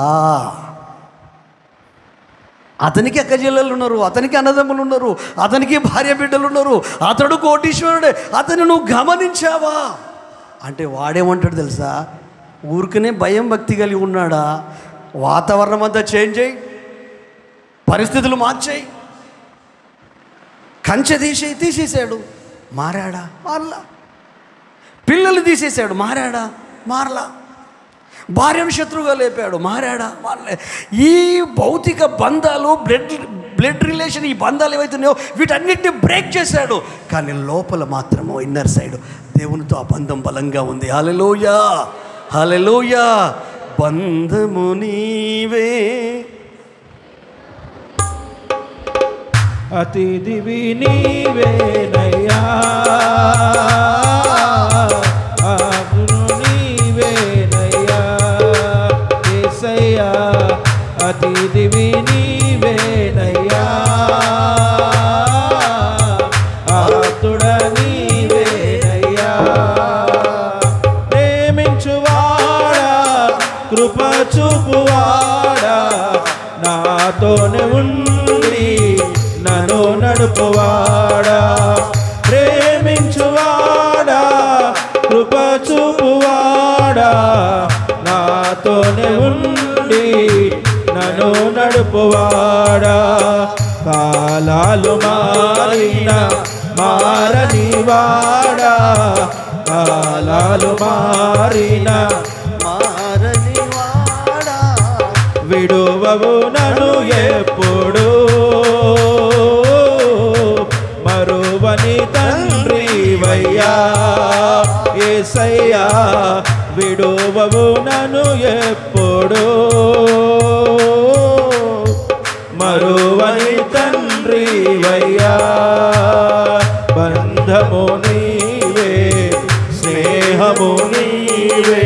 అతనికి అక్కచెల్లెలు ఉన్నారు, అతనికి అన్నదమ్ములు ఉన్నారు, అతనికి భార్య బిడ్డలు ఉన్నారు, అతడు కోటీశ్వరుడే. అతను నువ్వు గమనించావా అంటే వాడేమంటాడు తెలుసా? ఊరికనే భయం భక్తి కలిగి ఉన్నాడా? వాతావరణం అంతా చేంజ్ అయ్యి, పరిస్థితులు మార్చాయి, కంచె తీసేసాడు, మారాడా? మారలా. పిల్లలు తీసేసాడు, మారాడా? మారలా. భార్యను శత్రువుగా లేపాడు, మారాడా? మారలే. ఈ భౌతిక బంధాలు, బ్లడ్ రిలేషన్, ఈ బంధాలు ఏవైతున్నాయో వీటన్నిటిని బ్రేక్ చేశాడు. కానీ లోపల మాత్రము ఇన్నర్ సైడ్ దేవునితో ఆ బంధం బలంగా ఉంది. హల్లెలూయా, హల్లెలూయా. బంధము నీవే, అతిథివి నీవేనయ్యా, ఆకును నీవేనయ్యా, యేసయ్యా అతిథివి నీవేనయ్యా, ఆతుడ నీవేనయ్యా. ప్రేమించువాడా, కృప చూపువాడా, నాతోనే ఉండి నన్ను నడుపువాడా. ప్రేమించువాడా, కృప చూపువాడా, నాతోనే ఉండి నన్ను నడుపువాడా. కాలాలు మారిన మారని వాడా, కాలాలు మారిన మారని వాడా, విడువవు నన్ను ఎప్పుడు, మరువని తండ్రివయ్యా యేసయ్యా. విడువవు నన్ను ఎప్పుడు, మరువని తండ్రివయ్యా. బంధము నీవే, స్నేహము నీవే,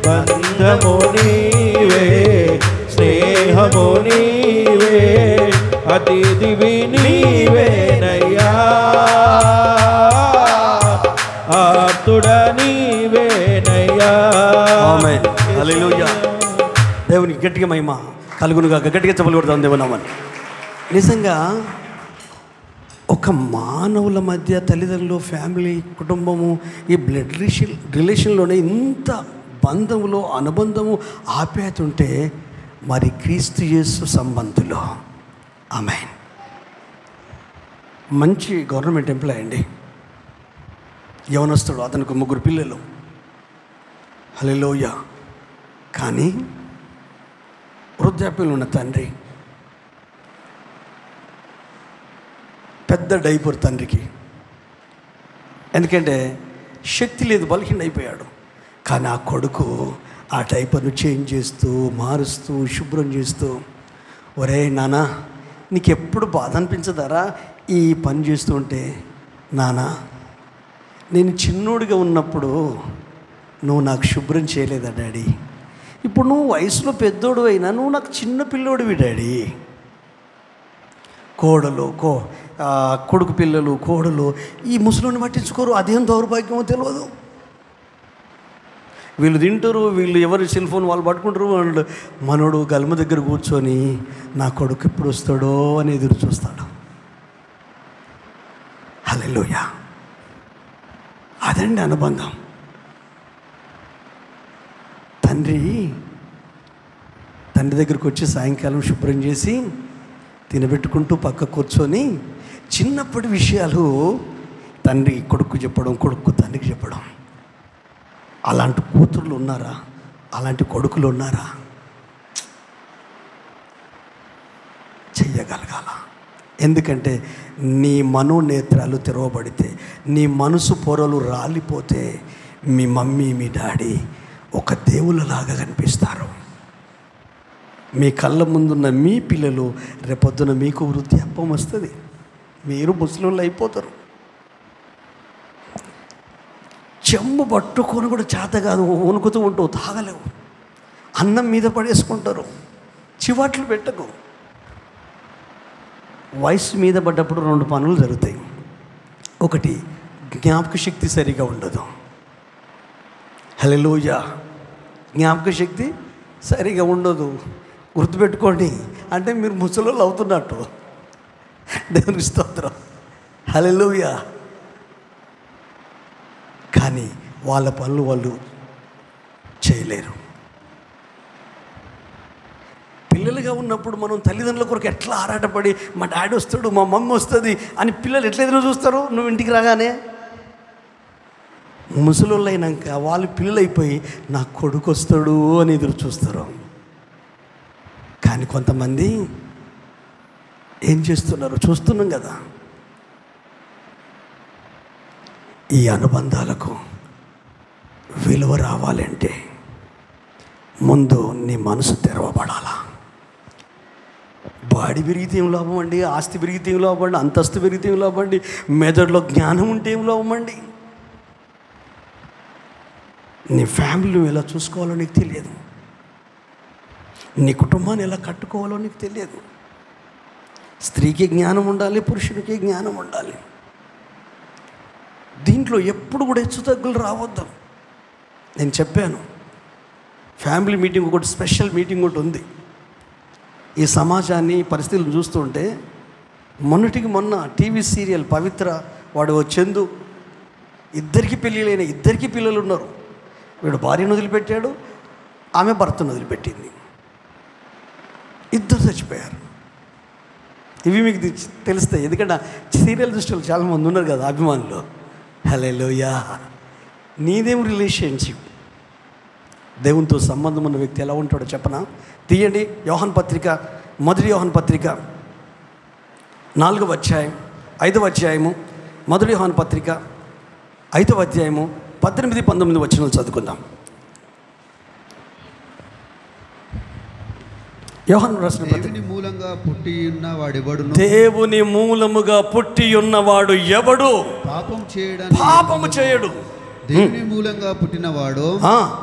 బంధము నీవే, స్నేహము నీవే, అతిథివి నీవేనయ్యా, ఆప్తుడ నీవేనయ్యా. ఆమేన్, హల్లెలూయా. దేవునికి గట్టిగా మహిమ కలుగునుగా. గట్టిగా చెప్పలు కొడతాం దేవునామని. నిజంగా ఒక మానవుల మధ్య తల్లిదండ్రులు, ఫ్యామిలీ, కుటుంబము, ఈ బ్లడ్ రిలేషన్లోనే ఇంత బంధములో, అనుబంధము, ఆప్యాయత ఉంటే మరి క్రీస్తు యేసు సంబంధులు. ఆమేన్. మంచి గవర్నమెంట్ ఎంప్లాయ్ అండి, యవనస్తుడు, అతనికి 3 పిల్లలు. హల్లెలూయా. కానీ వృద్ధాప్యంలో ఉన్న తండ్రి, పెద్ద డైపర్ తండ్రికి. ఎందుకంటే శక్తి లేదు, బలహీన అయిపోయాడు. కానీ ఆ కొడుకు ఆ డైపర్ను చేంజ్ చేస్తూ, మారుస్తూ, శుభ్రం చేస్తూ, ఒరే నాన్న నీకు ఎప్పుడు బాధ అనిపించదారా? ఈ పని చేస్తుంటే, నాన్న నేను చిన్నోడిగా ఉన్నప్పుడు నువ్వు నాకు శుభ్రం చేయలేదా డాడీ? ఇప్పుడు నువ్వు వయసులో పెద్దోడు అయినా నువ్వు నాకు చిన్న పిల్లోడివి డాడీ. కొడుకు పిల్లలు, కోడలు ఈ ముసలిని పట్టించుకోరు. అదేం దౌర్భాగ్యమో తెలియదు. వీళ్ళు తింటారు, వీళ్ళు ఎవరి సెల్ ఫోన్ వాళ్ళు పట్టుకుంటారు. వాళ్ళు మనోడు గల్మ దగ్గర కూర్చొని నా కొడుకు ఎప్పుడు వస్తాడో అని ఎదురు చూస్తాడు. హల్లెలూయా. అదండి అనుబంధం. తండ్రి దగ్గరికి వచ్చి సాయంకాలం శుభ్రం చేసి తినబెట్టుకుంటూ పక్క కూర్చొని చిన్నప్పటి విషయాలు తండ్రి కొడుకు చెప్పడం, కొడుకు తండ్రికి చెప్పడం. అలాంటి కూతుర్లు ఉన్నారా? అలాంటి కొడుకులు ఉన్నారా? చెయ్యగలగాల. ఎందుకంటే నీ మనోనేత్రాలు తెరవబడితే, నీ మనసు పొరలు రాలిపోతే మీ మమ్మీ మీ డాడీ ఒక దేవుళ్ళలాగా కనిపిస్తారు. మీ కళ్ళ ముందున్న మీ పిల్లలు రేపొద్దున మీకు వృద్ధాప్యం వస్తుంది, మీరు ముసలిళ్ళు అయిపోతారు. చెమ్ము పట్టుకొని కూడా చేత కాదు, వణుకుతూ ఉంటావు, తాగలేవు, అన్నం మీద పడేసుకుంటారు. చివాట్లు పెట్టకు. వయసు మీద పడ్డప్పుడు 2 పనులు జరుగుతాయి. ఒకటి, జ్ఞాపక శక్తి సరిగా ఉండదు. హల్లెలూయా. జ్ఞాపక శక్తి సరిగా ఉండదు. గుర్తుపెట్టుకోండి, అంటే మీరు ముసలోళ్ళు అవుతున్నట్టు. దేవుని స్తోత్రం. హల్లెలూయా. కానీ వాళ్ళ పనులు వాళ్ళు చేయలేరు. పిల్లలుగా ఉన్నప్పుడు మనం తల్లిదండ్రుల కొరకు ఎట్లా ఆరాటపడి మా డాడీ వస్తాడు, మా మమ్మీ వస్తుంది అని పిల్లలు ఎట్లా ఎదురు చూస్తారు? నువ్వు ఇంటికి రాగానే ముసలోళ్ళు అయినాక వాళ్ళు పిల్లలు అయిపోయి నా కొడుకు వస్తాడు అని ఎదురు చూస్తారు. కానీ కొంతమంది ఏం చేస్తున్నారు చూస్తున్నాం కదా. ఈ అనుబంధాలకు విలువ రావాలంటే ముందు నీ మనసు తెరవబడాలా. బాడీ పెరిగితే ఏం లాభం అండి? ఆస్తి పెరిగితే ఏం లాభం అండి? అంతస్తు పెరిగితే ఏం లాభం అండి? మెదడులో జ్ఞానం ఉంటే ఏం లాభం అండి? నీ ఫ్యామిలీ నువ్వు ఎలా చూసుకోవాలో నీకు తెలియదు. నీ కుటుంబాన్ని ఎలా కట్టుకోవాలో నీకు తెలియదు. స్త్రీకి జ్ఞానం ఉండాలి, పురుషుడికి జ్ఞానం ఉండాలి. దీంట్లో ఎప్పుడు కూడా హెచ్చుతగ్గులు రావద్దు. నేను చెప్పాను, ఫ్యామిలీ మీటింగ్ ఒకటి, స్పెషల్ మీటింగ్ ఒకటి ఉంది. ఈ సమాజాన్ని పరిస్థితులను చూస్తుంటే మొన్నటికి మొన్న టీవీ సీరియల్ పవిత్ర, వాడు చందు, ఇద్దరికి పెళ్ళిళ్ళైన, ఇద్దరికి పిల్లలు ఉన్నారు. వీడు భార్యను వదిలిపెట్టాడు, ఆమె భర్తను వదిలిపెట్టింది. ఇద్దరు చచ్చిపోయారు. ఇవి మీకు తెలుస్తాయి, ఎందుకంటే సీరియల్ దృష్టిలో చాలామంది ఉన్నారు కదా అభిమానులు. హల్లెలూయా. నీదేం రిలేషన్షిప్? దేవునితో సంబంధం ఉన్న వ్యక్తి ఎలా ఉంటాడో చెప్పనా? తీయండి యోహాను పత్రిక, మొదటి యోహాను పత్రిక 4వ అధ్యాయం 5వ అధ్యాయము, మొదటి యోహాను పత్రిక 5వ అధ్యాయము 18-19 వచనాలు చదువుకుందాం. యోహాను రాసిన దేవుని మూలంగా పుట్టి ఉన్నవాడెవడును, దేవుని మూలముగా పుట్టి ఉన్నవాడు ఎవడు పాపము చేయడు. దేవుని మూలంగా పుట్టినవాడు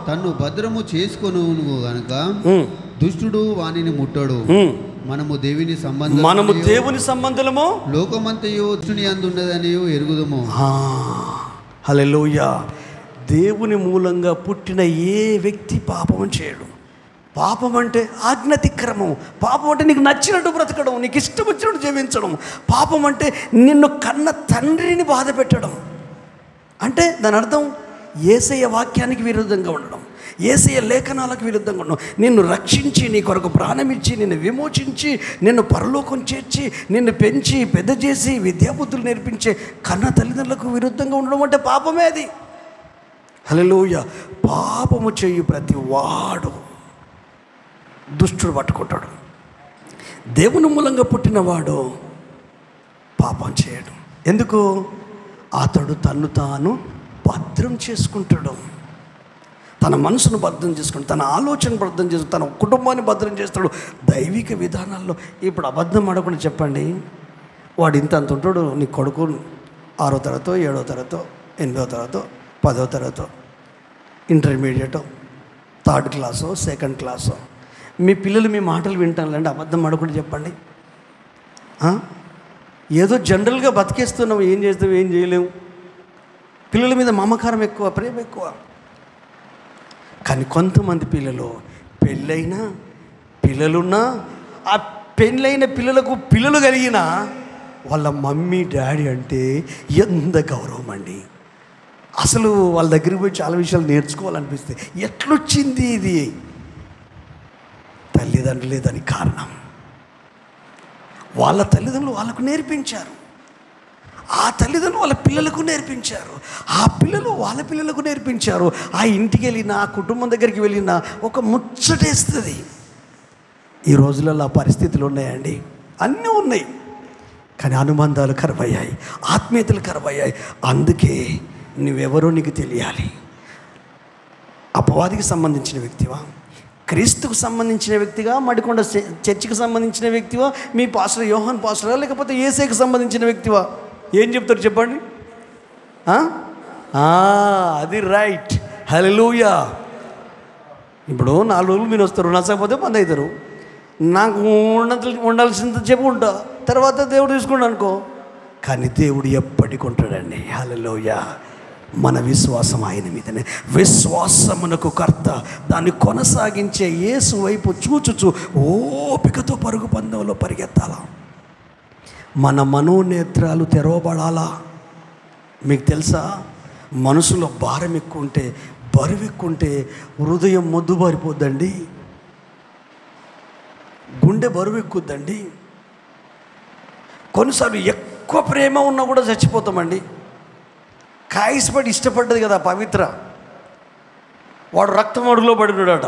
తన్ను భద్రము చేసుకొను గనుక దుష్టుడు వానిని ముట్టడు. మనము దేవుని సంబంధులము, లోకమంతయు దుష్టుని అందున్నదని ఎరుగుదము. హల్లెలూయా. దేవుని మూలంగా పుట్టిన ఏ వ్యక్తి పాపము చేయడు. పాపం అంటే ఆజ్ఞాతిక్రమం. పాపం అంటే నీకు నచ్చినట్టు బ్రతకడం, నీకు ఇష్టం వచ్చినట్టు జీవించడం. పాపం అంటే నిన్ను కన్న తండ్రిని బాధ పెట్టడం. అంటే దాని అర్థం యేసయ్య వాక్యానికి విరుద్ధంగా ఉండడం, యేసయ్య లేఖనాలకు విరుద్ధంగా ఉండడం. నిన్ను రక్షించి, నీ కొరకు ప్రాణమిచ్చి, నిన్ను విమోచించి, నిన్ను పరలోకం చేర్చి, నిన్ను పెంచి పెద్ద చేసి విద్యాబుద్ధులు నేర్పించే కన్న తల్లిదండ్రులకు విరుద్ధంగా ఉండడం అంటే పాపమే అది. హల్లెలూయా. పాపము చేయు ప్రతి వాడు దుష్టుడు పట్టుకుంటాడు. దేవుని మూలంగా పుట్టినవాడు పాపం చేయడు. ఎందుకు? అతడు తన్ను తాను భద్రం చేసుకుంటాడు. తన మనసును భద్రం చేసుకుంటాడు, తన ఆలోచన భద్రం చేసుకుంటాడు, తన కుటుంబాన్ని భద్రం చేస్తాడు. దైవిక విధానాల్లో ఇప్పుడు అబద్ధం ఆడకుండా చెప్పండి, వాడు ఇంత అంత ఉంటాడు. నీ కొడుకు 6వ తరగతో 7వ తరగతో 8వ తరగతో 10వ తరగతో ఇంటర్మీడియటో 3rd క్లాసో 2nd క్లాసో. మీ పిల్లలు మీ మాటలు వింటానులేండి, అబద్ధం ఆడకుండా చెప్పండి. ఏదో జనరల్గా బతికేస్తున్నాం, ఏం చేస్తాం, ఏం చేయలేము. పిల్లల మీద మమకారం ఎక్కువ, ప్రేమ ఎక్కువ. కానీ కొంతమంది పిల్లలు పెళ్ళైనా పిల్లలున్నా, ఆ పెళ్ళైన పిల్లలకు పిల్లలు కలిగిన వాళ్ళ మమ్మీ డాడీ అంటే ఎంత గౌరవం అండి. అసలు వాళ్ళ దగ్గరికి పోయి చాలా విషయాలు నేర్చుకోవాలనిపిస్తే ఎట్లొచ్చింది ఇది? తల్లిదండ్రులే దానికి కారణం. వాళ్ళ తల్లిదండ్రులు వాళ్ళకు నేర్పించారు, ఆ తల్లిదండ్రులు వాళ్ళ పిల్లలకు నేర్పించారు, ఆ పిల్లలు వాళ్ళ పిల్లలకు నేర్పించారు. ఆ ఇంటికి వెళ్ళినా, ఆ కుటుంబం దగ్గరికి వెళ్ళినా ఒక ముచ్చటేస్తుంది. ఈ రోజులలో ఆ పరిస్థితులు ఉన్నాయండి, అన్నీ ఉన్నాయి. కానీ అనుబంధాలు కరువయ్యాయి, ఆత్మీయతలు కరువయ్యాయి. అందుకే నువ్వెవరో నీకు తెలియాలి. అపవాదికి సంబంధించిన వ్యక్తివా, క్రీస్తుకు సంబంధించిన వ్యక్తిగా, మడికొండ చర్చికి సంబంధించిన వ్యక్తివా, మీ పాస్టర్ యోహాన్ పాస్టరా, లేకపోతే యేసేకి సంబంధించిన వ్యక్తివా? ఏం చెప్తారు చెప్పండి? అది రైట్. హల్లెలూయా. ఇప్పుడు 4 రోజులు మీరు వస్తారు, నచ్చకపోతే బంద్ అవుతారు. నాకు ఉండాల్సింది చెప్పుకుంటా, తర్వాత దేవుడు తీసుకుంటా అనుకో. కానీ దేవుడు ఎప్పటికి ఉంటాడండి. హల్లెలూయా. మన విశ్వాసం ఆయన మీదనే. విశ్వాసమునకు కర్త, దాన్ని కొనసాగించే యేసు వైపు చూచుచు ఓపికతో పరుగు పందెంలో పరిగెత్తాలా. మన మనోనేత్రాలు తెరవబడాలా. మీకు తెలుసా, మనసులో భారం ఎక్కువ ఉంటే, బరువు ఎక్కువ ఉంటే హృదయం మొద్దుబారిపోద్దండి, గుండె బరువు ఎక్కుద్దండి. కొన్నిసార్లు ఎక్కువ ప్రేమ ఉన్నా కూడా చచ్చిపోతామండి. కాయసపడి ఇష్టపడ్డది కదా పవిత్ర, వాడు రక్తం అడుగులో పడినాడట.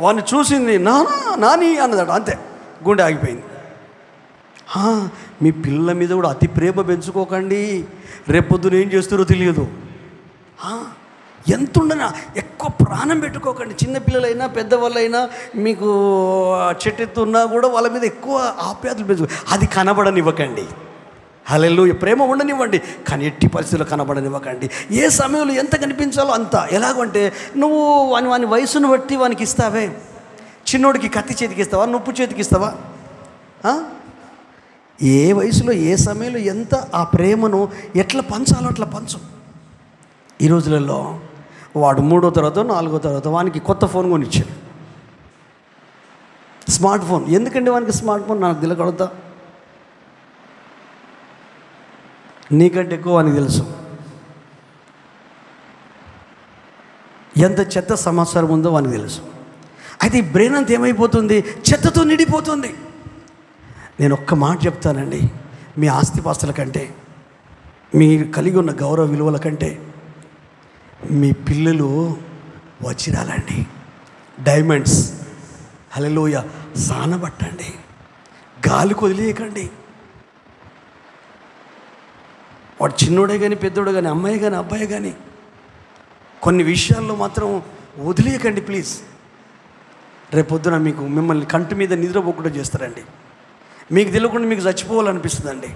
వాడిని చూసింది నాని అన్నదట, అంతే, గుండె ఆగిపోయింది. మీ పిల్లల మీద కూడా అతి ప్రేమ పెంచుకోకండి, రేపొద్దున ఏం చేస్తారో తెలియదు. ఎంత ఉండనా ఎక్కువ ప్రాణం పెట్టుకోకండి. చిన్నపిల్లలైనా పెద్దవాళ్ళైనా మీకు చెట్టెత్తున్నా కూడా వాళ్ళ మీద ఎక్కువ ఆప్యాయతలు పెంచుకో. అది కనబడనివ్వకండి. హల్లెలూయా. ప్రేమ ఉండనివ్వండి, కానీ ఎట్టి పరిస్థితుల్లో కనబడనివ్వకండి. ఏ సమయంలో ఎంత కనిపించాలో అంత. ఎలాగంటే నువ్వు వాని వయసును బట్టి వానికి ఇస్తావే. చిన్నోడికి కత్తి చేతికి ఇస్తావా, నొప్పు చేతికి ఇస్తావా? ఏ వయసులో ఏ సమయంలో ఎంత ఆ ప్రేమను ఎట్లా పంచాలో అట్లా పంచు. ఈ రోజులలో వాడు 3వ తరగతో 4వ తరగతో వానికి కొత్త ఫోన్ కొనిచ్చాడు, స్మార్ట్ ఫోన్. ఎందుకండి వానికి స్మార్ట్ ఫోన్? నాకు తెలియకడుగుతా, నీకంటే ఎక్కువ వానికి తెలుసు. ఎంత చెత్త సమాచారం ఉందో వానికి తెలుసు. అయితే ఈ బ్రెయిన్ అంతా ఏమైపోతుంది? చెత్తతో నిండిపోతుంది. నేను ఒక్క మాట చెప్తానండి, మీ ఆస్తిపాస్తుల కంటే, మీరు కలిగి ఉన్న గౌరవ విలువల కంటే మీ పిల్లలు వజ్రాలండి, డైమండ్స్. హల్లెలూయా. సానబట్టండి, గాలికి వదిలేయకండి. వాడు చిన్నోడే కానీ పెద్దోడే కానీ, అమ్మాయి కానీ అబ్బాయి కానీ, కొన్ని విషయాల్లో మాత్రం వదిలేయకండి ప్లీజ్. రేపొద్దున మిమ్మల్ని కంటి మీద నిద్రపోకుండా చేస్తారండి. మీకు తెలియకుండా మీకు చచ్చిపోవాలనిపిస్తుందండి.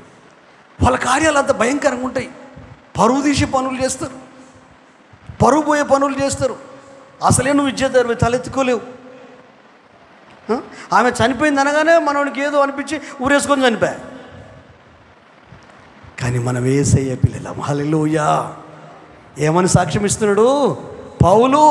వాళ్ళ కార్యాలు అంత భయంకరంగా ఉంటాయి. పరువు తీసే పనులు చేస్తారు, పరువు పోయే పనులు చేస్తారు. అసలే నువ్వు ఇచ్చేదారు తలెత్తుకోలేవు. ఆమె చనిపోయింది అనగానే మనోనికి ఏదో అనిపించి ఊరేసుకొని చనిపోయా. కానీ మనం యేసయ్య పిల్లలం. హల్లెలూయా. ఏమని సాక్ష్యం ఇస్తున్నాడు పౌలు?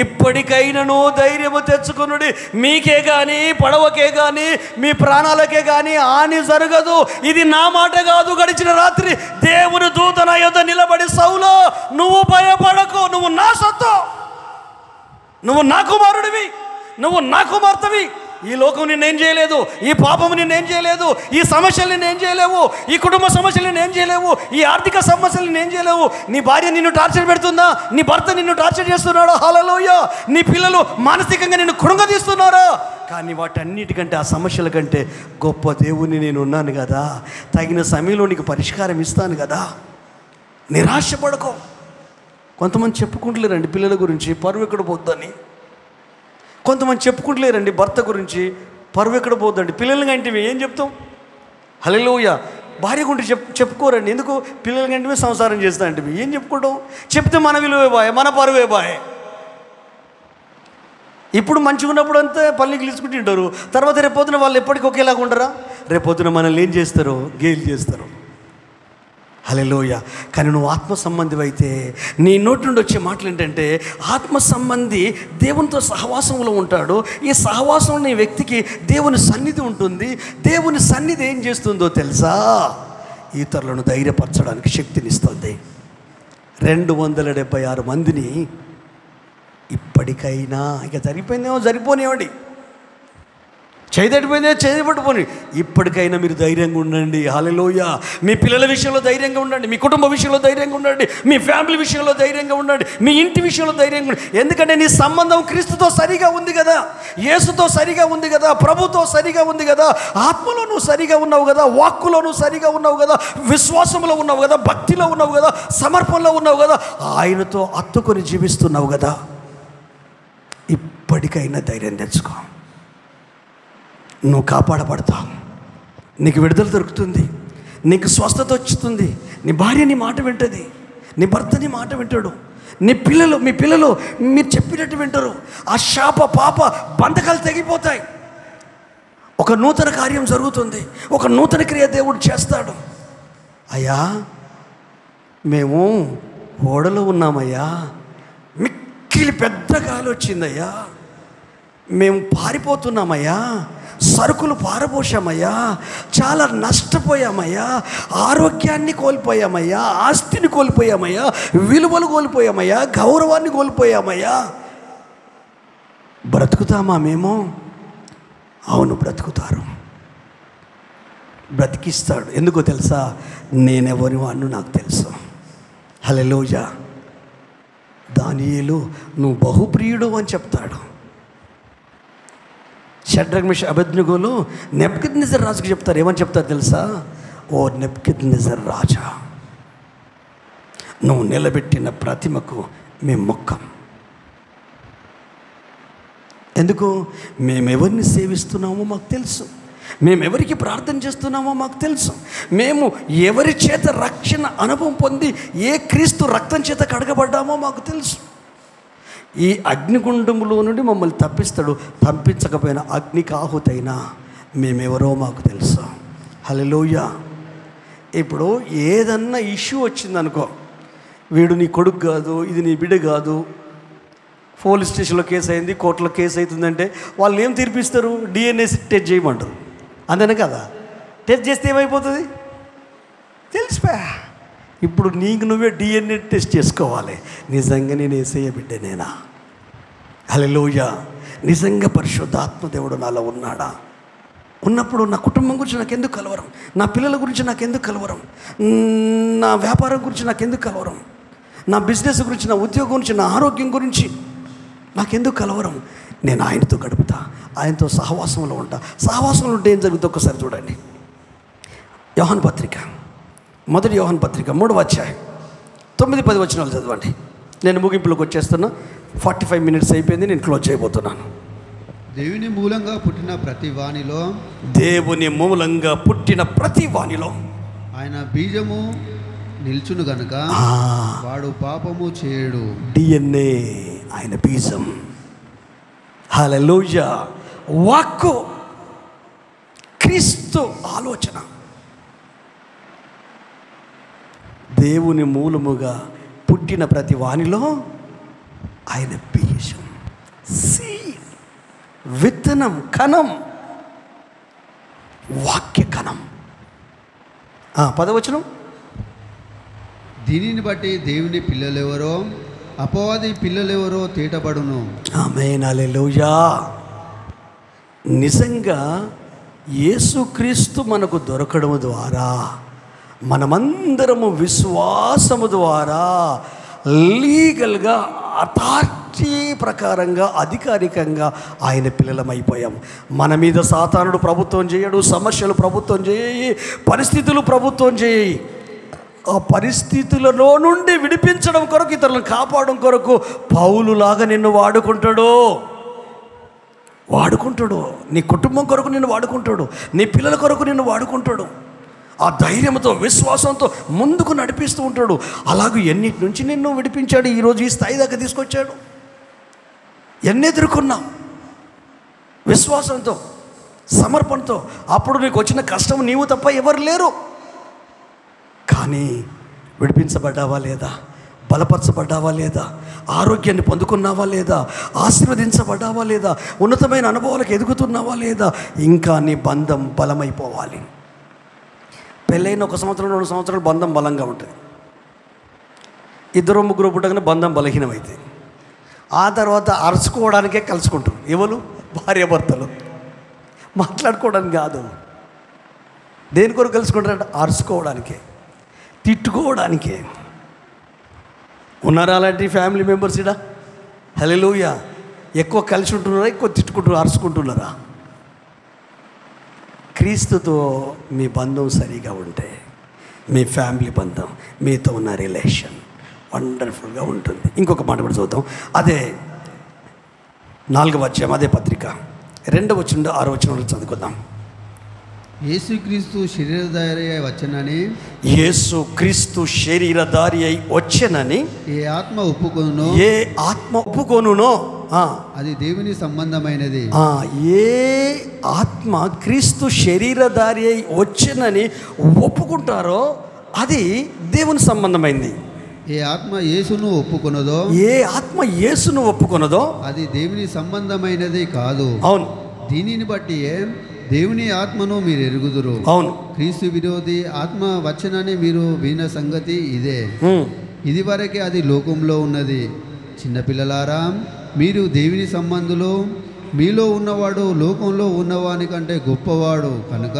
ఇప్పటికైనాను ధైర్యము తెచ్చుకునుడి, మీకే కానీ పడవకే కానీ మీ ప్రాణాలకే కానీ హాని జరగదు. ఇది నా మాట కాదు. గడిచిన రాత్రి దేవుని దూత నా యొద్ద నిలబడి, సౌలో నువ్వు భయపడకు, నువ్వు నా సొత్తు, నువ్వు నా కుమారుడివి, నువ్వు నా కుమార్తెవి. ఈ లోకం నిన్నేం చేయలేదు, ఈ పాపము నిన్నేం చేయలేదు, ఈ సమస్యలు నిన్నేం చేయలేవు, ఈ కుటుంబ సమస్యలు నిన్నేం చేయలేవు, ఈ ఆర్థిక సమస్యలు నిన్నేం చేయలేవు. నీ భార్య నిన్ను టార్చర్ పెడుతుందా? నీ భర్త నిన్ను టార్చర్ చేస్తున్నాడు. హల్లెలూయా. నీ పిల్లలు మానసికంగా నిన్ను కృంగదీస్తున్నారా? కానీ వాటన్నిటికంటే, ఆ సమస్యల కంటే గొప్ప దేవుని నేను ఉన్నాను కదా, తగిన సమయంలో నీకు పరిష్కారం ఇస్తాను కదా. నిరాశపడకో. కొంతమంది చెప్పుకుంటలేరండి పిల్లల గురించి పరువు ఎక్కడ పోద్దని. కొంతమంది చెప్పుకుంటలేరండి భర్త గురించి పరువు ఎక్కడ పోతుందండి? పిల్లలు కంటివి ఏం చెప్తాం? హల్లెలూయా. భార్య గురించి చెప్పుకోరండి. ఎందుకు? పిల్లల కంటివి సంసారం చేస్తా అంటే ఏం చెప్పుకోవడం? చెప్తే మన విలువే బాయ్, మన పరువే బాయ్. ఇప్పుడు మంచిగా ఉన్నప్పుడు అంతా పల్లి గిలుచుకుంటూ ఉంటారు. తర్వాత రేపొద్దున వాళ్ళు ఎప్పటికీ ఒకేలాగా ఉండరా? రేపొద్దున మనల్ని ఏం చేస్తారు? గేలు చేస్తారు. హల్లెలూయా. కానీ నువ్వు ఆత్మ సంబంధి అయితే నీ నోటి నుండి వచ్చే మాటలు ఏంటంటే, ఆత్మ సంబంధి దేవునితో సహవాసంలో ఉంటాడు. ఈ సహవాసంలో నీ వ్యక్తికి దేవుని సన్నిధి ఉంటుంది. దేవుని సన్నిధి ఏం చేస్తుందో తెలుసా? ఇతరులను ధైర్యపరచడానికి శక్తినిస్తుంది. 276 మందిని ఇప్పటికైనా, ఇక జరిగిపోయిందేమో జరిపోనివ్వండి, చేయదడిపోయిందే చేయబడిపోయి, ఇప్పటికైనా మీరు ధైర్యంగా ఉండండి. హల్లెలూయా. మీ పిల్లల విషయంలో ధైర్యంగా ఉండండి, మీ కుటుంబ విషయంలో ధైర్యంగా ఉండండి, మీ ఫ్యామిలీ విషయంలో ధైర్యంగా ఉండండి, మీ ఇంటి విషయంలో ధైర్యంగా ఉండండి. ఎందుకంటే నీ సంబంధం క్రీస్తుతో సరిగా ఉంది కదా, యేసుతో సరిగా ఉంది కదా, ప్రభుతో సరిగా ఉంది కదా, ఆత్మలో నువ్వు సరిగా ఉన్నావు కదా, వాక్కులో నువ్వు సరిగా ఉన్నావు కదా, విశ్వాసంలో ఉన్నావు కదా, భక్తిలో ఉన్నావు కదా, సమర్పణలో ఉన్నావు కదా, ఆయనతో అత్తుకొని జీవిస్తున్నావు కదా. ఇప్పటికైనా ధైర్యం తెచ్చుకో. నువ్వు కాపాడబడతావు, నీకు విడుదల దొరుకుతుంది, నీకు స్వస్థత వచ్చుతుంది. నీ భార్య నీ మాట వింటుంది, నీ భర్త నీ మాట వింటాడు, మీ పిల్లలు మీరు చెప్పినట్టు వింటారు. ఆ శాప పాప బంధకాలు తెగిపోతాయి. ఒక నూతన కార్యం జరుగుతుంది, ఒక నూతన క్రియ దేవుడు చేస్తాడు. అయ్యా మేము ఓడలో ఉన్నామయ్యా, మిక్కిలి పెద్ద గాలి వచ్చిందయ్యా, మేము పారిపోతున్నామయ్యా, సరుకులు పారబోసామయ్యా, చాలా నష్టపోయామయ్యా, ఆరోగ్యాన్ని కోల్పోయామయ్యా, ఆస్తిని కోల్పోయామయ్యా, విలువలు కోల్పోయామయ్యా, గౌరవాన్ని కోల్పోయామయ్యా. బ్రతుకుతామా మేము? అవును, బ్రతుకుతారు. బ్రతికిస్తాడు. ఎందుకో తెలుసా? నేనెవరి వాడిని నాకు తెలుసు. హల్లెలూయా. దానియేలు నువ్వు బహుప్రియుడు అని చెప్తాడు. షడ్రక్ మేషక్ అబేద్నెగోలు నెబుకద్నెజర్ రాజుకి చెప్తారు. ఏమని చెప్తారు తెలుసా? ఓ నెబుకద్నెజర్ రాజా, నువ్వు నిలబెట్టిన ప్రతిమకు మేము మొక్కం. ఎందుకు? మేమెవరిని సేవిస్తున్నామో మాకు తెలుసు, మేమెవరికి ప్రార్థన చేస్తున్నామో మాకు తెలుసు, మేము ఎవరి చేత రక్షణ అనుభవం పొంది ఏ క్రీస్తు రక్తం చేత కడగబడ్డామో మాకు తెలుసు. ఈ అగ్నిగుండంలో నుండి మమ్మల్ని తప్పిస్తాడు. పంపించకపోయినా అగ్నికి ఆహుతైనా మేమెవరో మాకు తెలుసు. హల్లెలూయా. ఇప్పుడు ఏదన్నా ఇష్యూ వచ్చిందనుకో, వీడు నీ కొడుకు కాదు, ఇది నీ బిడ్డ కాదు, పోలీస్ స్టేషన్లో కేసు అయింది, కోర్టులో కేసు అవుతుందంటే వాళ్ళు ఏం తీర్పిస్తారు? DNA టెస్ట్ చేయమంటారు. అంతేనా కదా? టెస్ట్ చేస్తే ఏమైపోతుంది? తెలిసిపోయా. ఇప్పుడు నీకు నువ్వే DNA టెస్ట్ చేసుకోవాలి. నిజంగా నేను యేసయ్య బిడ్డనేనా? హల్లెలూయా. నిజంగా పరిశుద్ధాత్మ దేవుడు నాలో ఉన్నాడా? ఉన్నప్పుడు నా కుటుంబం గురించి నాకెందుకు కలవరం, నా పిల్లల గురించి నాకెందుకు కలవరం, నా వ్యాపారం గురించి నాకెందుకు కలవరం, నా బిజినెస్ గురించి, నా ఉద్యోగం గురించి, నా ఆరోగ్యం గురించి నాకెందుకు కలవరం? నేను ఆయనతో గడుపుతా, ఆయనతో సహవాసంలో ఉంటా. సహవాసంలో ఉంటే ఏం జరుగుతుందో ఒక్కసారి చూడండి. యోహాను పత్రిక, మొదటి యోహాను పత్రిక 3వ అధ్యాయం 9-10 వచనాలు చదవండి. నేను ముగింపులోకి వచ్చేస్తున్నా. 45 మినిట్స్ అయిపోయింది, నేను క్లోజ్ చేయబోతున్నాను. దేవుని మూలంగా పుట్టిన ప్రతి వానిలో, దేవుని మూలంగా పుట్టిన ప్రతి వానిలో ఆయన బీజము నిల్చును గనుక వాడు పాపము చేయడు. DNA ఆయన బీజం. హల్లెలూయా. వాక్కు క్రీస్తు ఆలోచన, దేవుని మూలముగా పుట్టిన ప్రతి వానిలో ఆయన బీజం, సీడ్, విత్తనం, కణం, వాక్య కణం. 10వ వచనం, దీనిని బట్టి దేవుని పిల్లలెవరో అపవాది పిల్లలెవరో తేటపడును. ఆమేన్. హల్లెలూయా. నిజంగా యేసుక్రీస్తు మనకు దొరకడం ద్వారా మనమందరము విశ్వాసము ద్వారా లీగల్గా అథారిటీ ప్రకారంగా అధికారికంగా ఆయన పిల్లలమైపోయాం. మన మీద సాతానుడు ప్రభుత్వం చేయడు, సమస్యలు ప్రభుత్వం చేయి, పరిస్థితులు ప్రభుత్వం చేయి. ఆ పరిస్థితులలో నుండి విడిపించడం కొరకు, ఇతరులను కాపాడడం కొరకు పౌలులాగా నిన్ను వాడుకుంటాడు. వాడుకుంటాడు. నీ కుటుంబం కొరకు నిన్ను వాడుకుంటాడు, నీ పిల్లల కొరకు నిన్ను వాడుకుంటాడు. ఆ ధైర్యంతో, విశ్వాసంతో ముందుకు నడిపిస్తూ ఉంటాడు. అలాగే ఎన్నిటి నుంచి నిన్ను విడిపించాడు, ఈరోజు ఈ స్థాయి దాకా తీసుకొచ్చాడు. ఎన్ని ఎదుర్కొన్నావు విశ్వాసంతో, సమర్పణతో. అప్పుడు నీకు వచ్చిన కష్టం నీవు తప్ప ఎవరు లేరు. కానీ విడిపించబడ్డావా లేదా? బలపరచబడ్డావా లేదా? ఆరోగ్యాన్ని పొందుకున్నావా లేదా? ఆశీర్వదించబడ్డావా లేదా? ఉన్నతమైన అనుభవాలకు ఎదుగుతున్నావా లేదా? ఇంకా నీ బంధం బలమైపోవాలి. పెళ్ళైన 1 సంవత్సరం 2 సంవత్సరాలు బంధం బలంగా ఉంటుంది. 2 3 పుట్టగానే బంధం బలహీనమైతే ఆ తర్వాత అరుచుకోవడానికే కలుసుకుంటారు. ఎవరు? భార్యాభర్తలు. మాట్లాడుకోవడానికి కాదు. దేని కొరకు కలుసుకుంటారంటే అరుచుకోవడానికే, తిట్టుకోవడానికే. ఉన్నారా అలాంటి ఫ్యామిలీ మెంబర్స్ ఇడా? హల్లెలూయా. ఎక్కువ కలిసి ఉంటున్నారా, ఎక్కువ తిట్టుకుంటున్నారా, అరుచుకుంటున్నారా? క్రీస్తుతో మీ బంధం సరిగా ఉంటే మీ ఫ్యామిలీ బంధం, మీతో ఉన్న రిలేషన్ వండర్ఫుల్గా ఉంటుంది. ఇంకొక మాట కూడా చూద్దాం. అదే 4వ అధ్యాయం, అదే పత్రిక 2వ వచనం 6వ వచనంలో చదువుకుందాం. యేసుక్రీస్తు శరీరధారి అయి వచ్చనని, యేసుక్రీస్తు శరీరధారి అయి వచ్చనని ఏ ఆత్మ ఒప్పుకొనునో, ఏ ఆత్మ ఒప్పుకొనునో అది దేవుని సంబంధమైనది. ఏ ఆత్మ క్రీస్తు శరీరధారి అయి వచ్చనని ఒప్పుకుంటారో అది దేవుని సంబంధమైంది. ఏ ఆత్మ యేసును ఒప్పుకొనదో, ఏ ఆత్మ యేసును ఒప్పుకొనదో అది దేవుని సంబంధమైనది కాదు. అవును. దీనిని బట్టి దేవుని ఆత్మను మీరు ఎరుగుదురు. అవును. క్రీస్తు విరోధి ఆత్మ వచ్చనని మీరు విన్న సంగతి ఇదే. ఇది వరకే అది లోకంలో ఉన్నది. చిన్నపిల్లలారా, మీరు దేవుని సంబంధులు. మీలో ఉన్నవాడు లోకంలో ఉన్నవాని కంటే గొప్పవాడు కనుక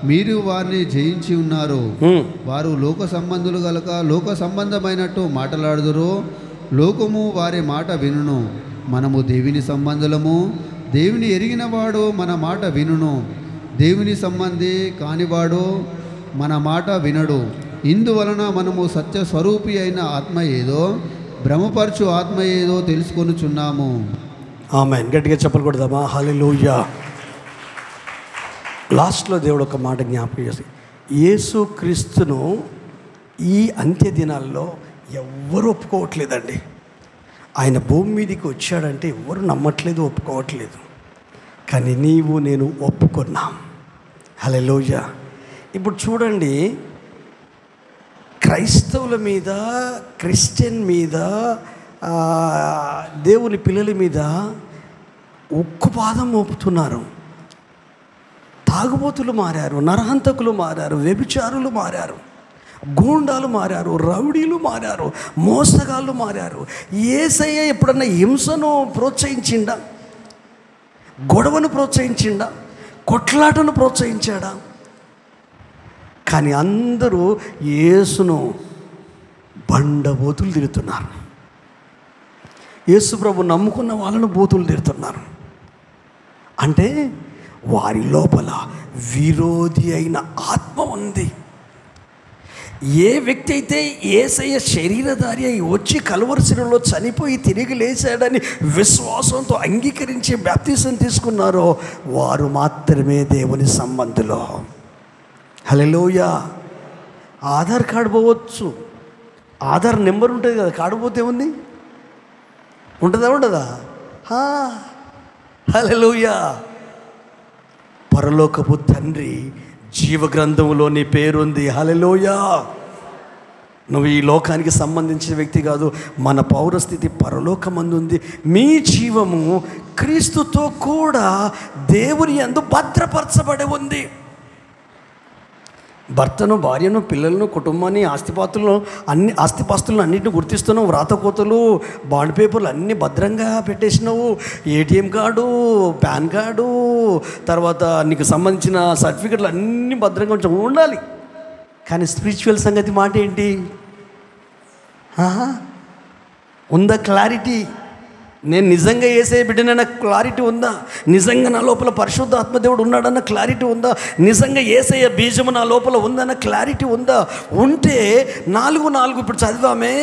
మీరు వారిని జయించి ఉన్నారు. వారు లోక సంబంధులు గలక లోక సంబంధమైనట్టు మాట్లాడుదురు, లోకము వారి మాట వినును. మనము దేవుని సంబంధులము, దేవుని ఎరిగినవాడు మన మాట వినును. దేవుని సంబంధి కానివాడు మన మాట వినడు. ఇందువలన మనము సత్య స్వరూపి అయిన ఆత్మ ఏదో, భ్రమపరచు ఆత్మ ఏదో తెలుసుకొనుచున్నాము. ఆమేన్. గట్టిగా చెప్పలు కొడదామా? హల్లెలూయా. లాస్ట్లో దేవుడు ఒక మాట జ్ఞాపకం చేసి, యేసుక్రీస్తును ఈ అంత్య దినాల్లో ఎవ్వరూ ఒప్పుకోవట్లేదండి. ఆయన భూమి మీదకి వచ్చాడంటే ఎవరు నమ్మట్లేదు, ఒప్పుకోవట్లేదు. కానీ నీవు నేను ఒప్పుకున్నాం. హల్లెలూయా. ఇప్పుడు చూడండి, క్రైస్తవుల మీద, క్రిస్టియన్ మీద, దేవుని పిల్లల మీద ఉక్కుపాదం మోపుతున్నారు. తాగుబోతులు మారారు, నరహంతకులు మారారు, వ్యభిచారులు మారారు, గూండాలు మారారు, రౌడీలు మారారు, మోసగాళ్ళు మారారు. యేసయ్య ఎప్పుడన్నా హింసను ప్రోత్సహించిండా? గొడవను ప్రోత్సహించిండా? కొట్లాటను ప్రోత్సహించాడా? కానీ అందరూ యేసును బండబోతులు తిరుగుతున్నారు. యేసు ప్రభు నమ్ముకున్న వాళ్ళను బోతులు తిరుగుతున్నారు. అంటే వారి లోపల విరోధి అయిన ఆత్మ ఉంది. ఏ వ్యక్తి అయితే యేసయ్య శరీరధారి అయి వచ్చి కలువరి శిలువలో చనిపోయి తిరిగి లేచాడని విశ్వాసంతో అంగీకరించి బాప్తిసం తీసుకున్నారో వారు మాత్రమే దేవుని సంబంధులు. హల్లెలూయా. ఆధార్ కార్డు పోవచ్చు, ఆధార్ నెంబర్ ఉంటుంది కదా, కార్డు పోతే ఉంది, ఉంటుందా ఉండదా? హల్లెలూయా. పరలోకపు తండ్రి జీవగ్రంథంలో నీ పేరుంది. హల్లెలూయా. నువ్వు ఈ లోకానికి సంబంధించిన వ్యక్తి కాదు, మన పౌరస్థితి పరలోకమందుంది. మీ జీవము క్రీస్తుతో కూడా దేవుని యందు భద్రపరచబడి ఉంది. భర్తను, భార్యను, పిల్లలను, కుటుంబాన్ని, ఆస్తిపాస్తులను అన్నింటిని గుర్తిస్తున్నావు. వ్రాతకోతలు, బాండ్ పేపర్లు అన్నీ భద్రంగా పెట్టేసినావు. ఏటీఎం కార్డు, పాన్ కార్డు, తర్వాత నీకు సంబంధించిన సర్టిఫికెట్లు అన్నీ భద్రంగా ఉండాలి. కానీ స్పిరిచువల్ సంగతి మాట ఏంటి? ఉందా క్లారిటీ? నేను నిజంగా యేసయ్య బిడ్డనన్న క్లారిటీ ఉందా? నిజంగా నా లోపల పరిశుద్ధాత్మ దేవుడు ఉన్నాడన్న క్లారిటీ ఉందా? నిజంగా యేసయ్య బీజము నా లోపల ఉందన్న క్లారిటీ ఉందా? ఉంటే 4:4 ఇప్పుడు చదివామే,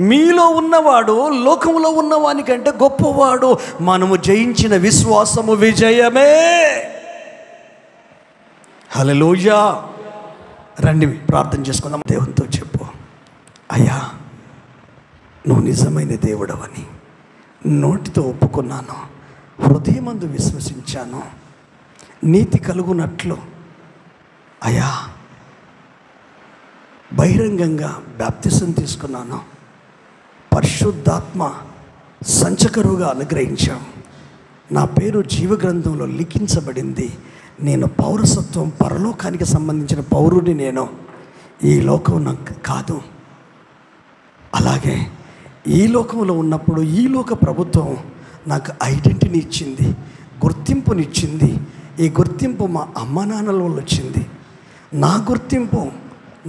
మీలో ఉన్నవాడు లోకంలో ఉన్నవానికంటే గొప్పవాడు, మనము జయించిన విశ్వాసము విజయమే. హల్లెలూయా. రండి ప్రార్థన చేసుకుందాం. దేవునితో చెప్పు, అయ్యా నువ్వు నిజమైన దేవుడవని నోటితో ఒప్పుకున్నాను, హృదయమందు విశ్వసించాను, నీతి కలుగునట్లు అయ్యా బహిరంగంగా బాప్తిసం తీసుకున్నాను, పరిశుద్ధాత్మ సంచకరువుగా అనుగ్రహించాం, నా పేరు జీవగ్రంథంలో లిఖించబడింది, నేను పౌరసత్వం పరలోకానికి సంబంధించిన పౌరుని, నేను ఈ లోకం నాకు కాదు. అలాగే ఈ లోకంలో ఉన్నప్పుడు ఈ లోక ప్రభుత్వం నాకు ఐడెంటిటీ ఇచ్చింది, గుర్తింపునిచ్చింది. ఈ గుర్తింపు మా అమ్మ నాన్నల వల్ల వచ్చింది. నా గుర్తింపు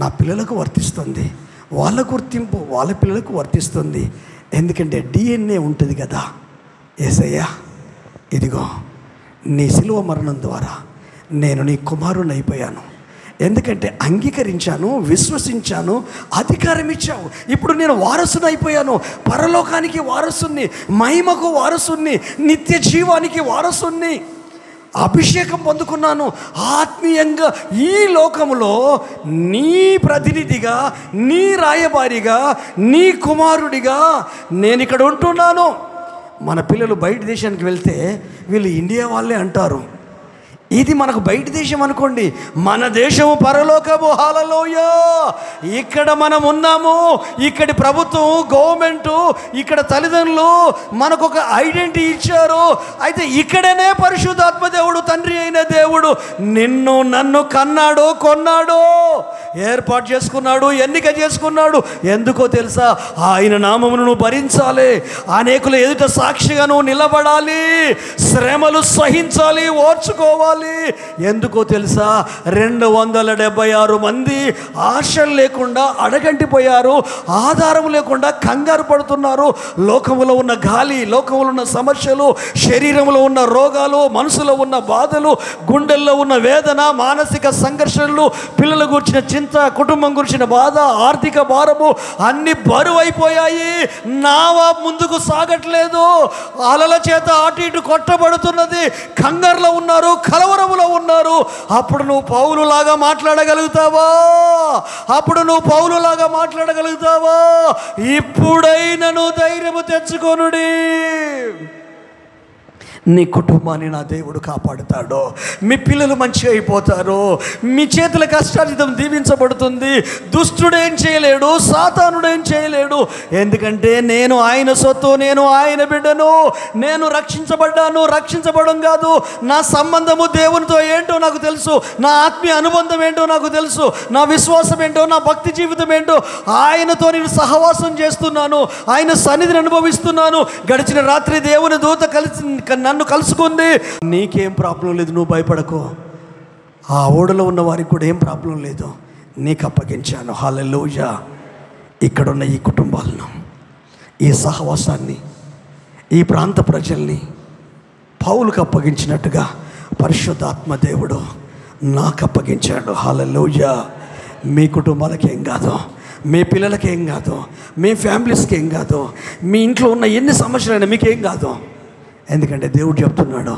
నా పిల్లలకు వర్తిస్తుంది, వాళ్ళ గుర్తింపు వాళ్ళ పిల్లలకు వర్తిస్తుంది. ఎందుకంటే DNA ఉంటుంది కదా. యేసయ్యా ఇదిగో నీ శిలువ మరణం ద్వారా నేను నీ కుమారుని అయిపోయాను. ఎందుకంటే అంగీకరించాను, విశ్వసించాను, అధికారం ఇచ్చావు. ఇప్పుడు నేను వారసుని అయిపోయాను, పరలోకానికి వారసుని, మహిమకు వారసుని, నిత్య జీవానికి వారసుని, అభిషేకం పొందుకున్నాను. ఆత్మీయంగా ఈ లోకంలో నీ ప్రతినిధిగా, నీ రాయబారిగా, నీ కుమారుడిగా నేను ఇక్కడ ఉంటున్నాను. మన పిల్లలు బయట దేశానికి వెళ్తే వీళ్ళు ఇండియా వాళ్ళే అంటారు. ఇది మనకు బయట దేశం అనుకోండి, మన దేశము పరలోకము. హల్లెలూయా. ఇక్కడ మనం ఉన్నాము, ఇక్కడి ప్రభుత్వం, గవర్నమెంటు, ఇక్కడ తల్లిదండ్రులు మనకు ఒక ఐడెంటిటీ ఇచ్చారు. అయితే ఇక్కడనే పరిశుద్ధాత్మ దేవుడు, తండ్రి అయిన దేవుడు నిన్ను నన్ను కన్నాడు, కొన్నాడు, ఏర్పాటు చేసుకున్నాడు, ఎన్నిక చేసుకున్నాడు. ఎందుకో తెలుసా? ఆయన నామమును నువ్వు భరించాలి, అనేకుల ఎదుట సాక్షిగా నువ్వు నిలబడాలి, శ్రమలు సహించాలి, ఓర్చుకోవాలి. ఎందుకో తెలుసా? 276 మంది ఆశలు లేకుండా అడగంటిపోయారు, ఆధారం లేకుండా కంగారు పడుతున్నారు. లోకములో ఉన్న గాలి, లోకములో ఉన్న సమస్యలు, శరీరంలో ఉన్న రోగాలు, మనసులో ఉన్న బాధలు, గుండెల్లో ఉన్న వేదన, మానసిక సంఘర్షణలు, పిల్లల గురించిన చింత, కుటుంబం గురించిన బాధ, ఆర్థిక భారము అన్ని బరువైపోయాయి. నావా ముందుకు సాగట్లేదు, అలల చేత అటు ఇటు కొట్టబడుతున్నది, కంగారులో ఉన్నారు, కలవరములో ఉన్నారు. అప్పుడు నువ్వు పౌలులాగా మాట్లాడగలుగుతావా? అప్పుడు నువ్వు పౌలులాగా మాట్లాడగలుగుతావా? ఇప్పుడైనా నువ్వు ధైర్యము తెచ్చుకొనుడి. నీ కుటుంబాన్ని నా దేవుడు కాపాడుతాడు, మీ పిల్లలు మంచిగా అయిపోతారు, మీ చేతుల కష్టార్జితం దీవించబడుతుంది. దుష్టుడేం చేయలేడు, సాతానుడేం చేయలేడు. ఎందుకంటే నేను ఆయన సొత్తు, నేను ఆయన బిడ్డను, నేను రక్షించబడ్డాను. రక్షించబడం కాదు, నా సంబంధము దేవునితో ఏంటో నాకు తెలుసు, నా ఆత్మీయ అనుబంధం ఏంటో నాకు తెలుసు, నా విశ్వాసం ఏంటో, నా భక్తి జీవితం ఏంటో. ఆయనతో నేను సహవాసం చేస్తున్నాను, ఆయన సన్నిధిని అనుభవిస్తున్నాను. గడిచిన రాత్రి దేవుని దూత నన్ను కలుసుకుంది. నీకేం ప్రాబ్లం లేదు, నువ్వు భయపడకు. ఆ ఓడలో ఉన్న వారికి కూడా ఏం ప్రాబ్లం లేదు, నీకు అప్పగించాను. హల్లెలూయా. ఇక్కడున్న ఈ కుటుంబాలను, ఈ సహవాసాన్ని, ఈ ప్రాంత ప్రజల్ని పౌలుకు అప్పగించినట్టుగా పరిశుద్ధాత్మ దేవుడు నాకు అప్పగించాడు. హల్లెలూయా. మీ కుటుంబాలకి ఏం కాదు, మీ పిల్లలకి ఏం కాదు, మీ ఫ్యామిలీస్కి ఏం కాదు, మీ ఇంట్లో ఉన్న ఎన్ని సమస్యలైనా మీకేం కాదు. ఎందుకంటే దేవుడు చెప్తున్నాడు,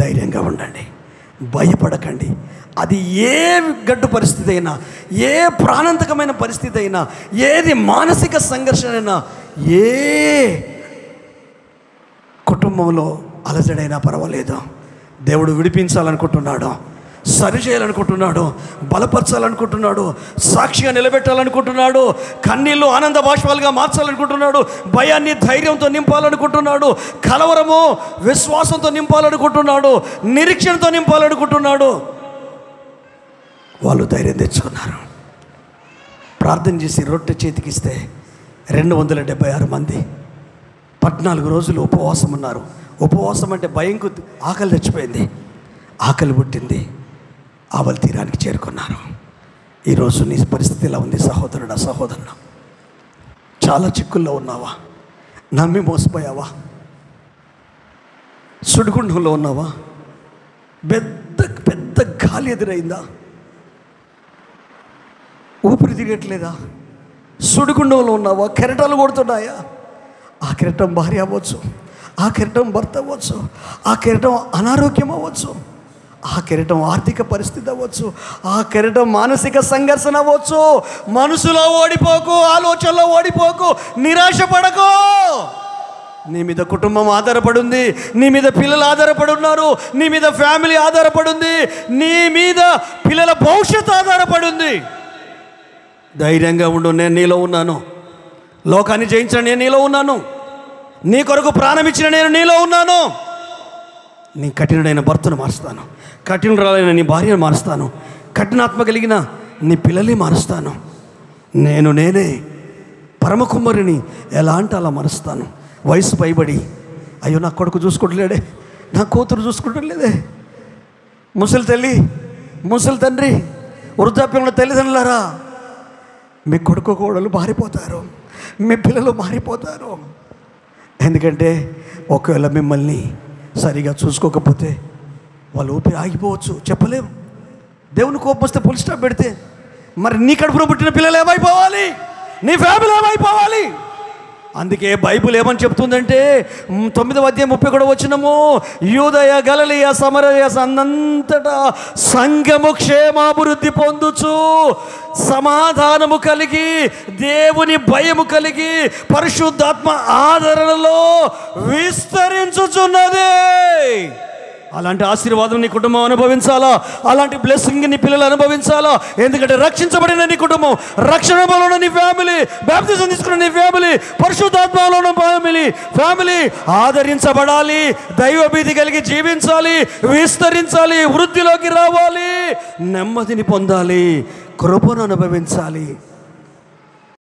ధైర్యంగా ఉండండి, భయపడకండి. అది ఏ గడ్డు పరిస్థితి అయినా, ఏ ప్రాణాంతకమైన పరిస్థితి అయినా, ఏది మానసిక సంఘర్షణ అయినా, ఏ కుటుంబంలో అలజడైనా పర్వాలేదు, దేవుడు విడిపించాలనుకుంటున్నాడు, సరి చేయాలనుకుంటున్నాడు, బలపరచాలనుకుంటున్నాడు, సాక్షిగా నిలబెట్టాలనుకుంటున్నాడు, కన్నీళ్ళు ఆనంద బాష్పాలుగా మార్చాలనుకుంటున్నాడు, భయాన్ని ధైర్యంతో నింపాలనుకుంటున్నాడు, కలవరము విశ్వాసంతో నింపాలనుకుంటున్నాడు, నిరీక్షణతో నింపాలనుకుంటున్నాడు. వాళ్ళు ధైర్యం తెచ్చుకున్నారు. ప్రార్థన చేసి రొట్టె చేతికిస్తే 276 మంది 14 రోజులు ఉపవాసం ఉన్నారు. ఉపవాసం అంటే భయంకు ఆకలి తెచ్చిపోయింది, ఆకలి పుట్టింది, ఆవలి తీరానికి చేరుకున్నారు. ఈరోజు నీ పరిస్థితి ఎలా ఉంది సహోదరుడా, సహోదరుడు? చాలా చిక్కుల్లో ఉన్నావా? నమ్మి మోసపోయావా? సుడిగుండంలో ఉన్నావా? పెద్ద పెద్ద గాలి ఎదురైందా? ఊపిరి తిరగట్లేదా? సుడిగుండంలో ఉన్నావా? కెరటాలు కొడుతున్నాయా? ఆ కెరటం భార్య అవ్వచ్చు, ఆ కెరటం భర్త అవ్వచ్చు, ఆ కెరటం అనారోగ్యం అవ్వచ్చు, ఆ కెరటం ఆర్థిక పరిస్థితి అవ్వచ్చు, ఆ కెరటం మానసిక సంఘర్షణ అవ్వచ్చు. మనసులో ఓడిపోకు, ఆలోచనలో ఓడిపోకు, నిరాశపడకు. నీ మీద కుటుంబం ఆధారపడింది, నీ మీద పిల్లలు ఆధారపడి ఉన్నారు, నీ మీద ఫ్యామిలీ ఆధారపడింది, నీ మీద పిల్లల భవిష్యత్తు ఆధారపడింది. ధైర్యంగా ఉండు, నేను నీలో ఉన్నాను. లోకాన్ని జయించిన నేను నీలో ఉన్నాను. నీ కొరకు ప్రాణం ఇచ్చిన నేను నీలో ఉన్నాను. నీ కఠినుడైన భర్తను మారుస్తాను, కఠినురాలైన నీ భార్యను మారుస్తాను, కఠినాత్మ కలిగిన నీ పిల్లల్ని మారుస్తాను. నేనే పరమ కుమ్మరిని ఎలా అంటే అలా మారుస్తాను. వయసు పైబడి, అయ్యో నా కొడుకు చూసుకుంటలేడే, నా కూతురు చూసుకుంటలేదే, ముసలి తల్లి, ముసలి తండ్రి, వృద్ధాప్యంలో తల్లిదండ్రులారా, మీ కొడుకు కోడలు మారిపోతారు, మీ పిల్లలు మారిపోతారు. ఎందుకంటే ఒకవేళ మిమ్మల్ని సరిగా చూసుకోకపోతే వాళ్ళు ఊపిరి ఆగిపోవచ్చు, చెప్పలేము. దేవుని కోపం వస్తే ఫుల్ స్టాప్ పెడితే మరి నీ కడుపులో పుట్టిన పిల్లలు ఏమైపోవాలి, నీ ఫ్యామిలీ ఏమైపోవాలి? అందుకే బైబిల్ ఏమని చెప్తుందంటే 9వ అధ్యాయం 30 వచనము, యూదయ గలిలయ సమరయ అన్నంతటా సంఘము క్షేమాభివృద్ధి పొందుచు సమాధానము కలిగి దేవుని భయము కలిగి పరిశుద్ధాత్మ ఆదరణలో విస్తరించుచున్నది. అలాంటి ఆశీర్వాదం నీ కుటుంబం అనుభవించాలా, అలాంటి బ్లెస్సింగ్ నీ పిల్లలు అనుభవించాలా. ఎందుకంటే రక్షించబడిన నీ కుటుంబం, రక్షణలో ఉన్న నీ ఫ్యామిలీ, బాప్తిజం తీసుకున్న నీ ఫ్యామిలీ, పరిశుద్ధాత్మలో ఉన్న ఫ్యామిలీ ఆదరించబడాలి, దైవభీతి కలిగి జీవించాలి, విస్తరించాలి, వృద్ధిలోకి రావాలి, నెమ్మదిని పొందాలి, కృపను అనుభవించాలి.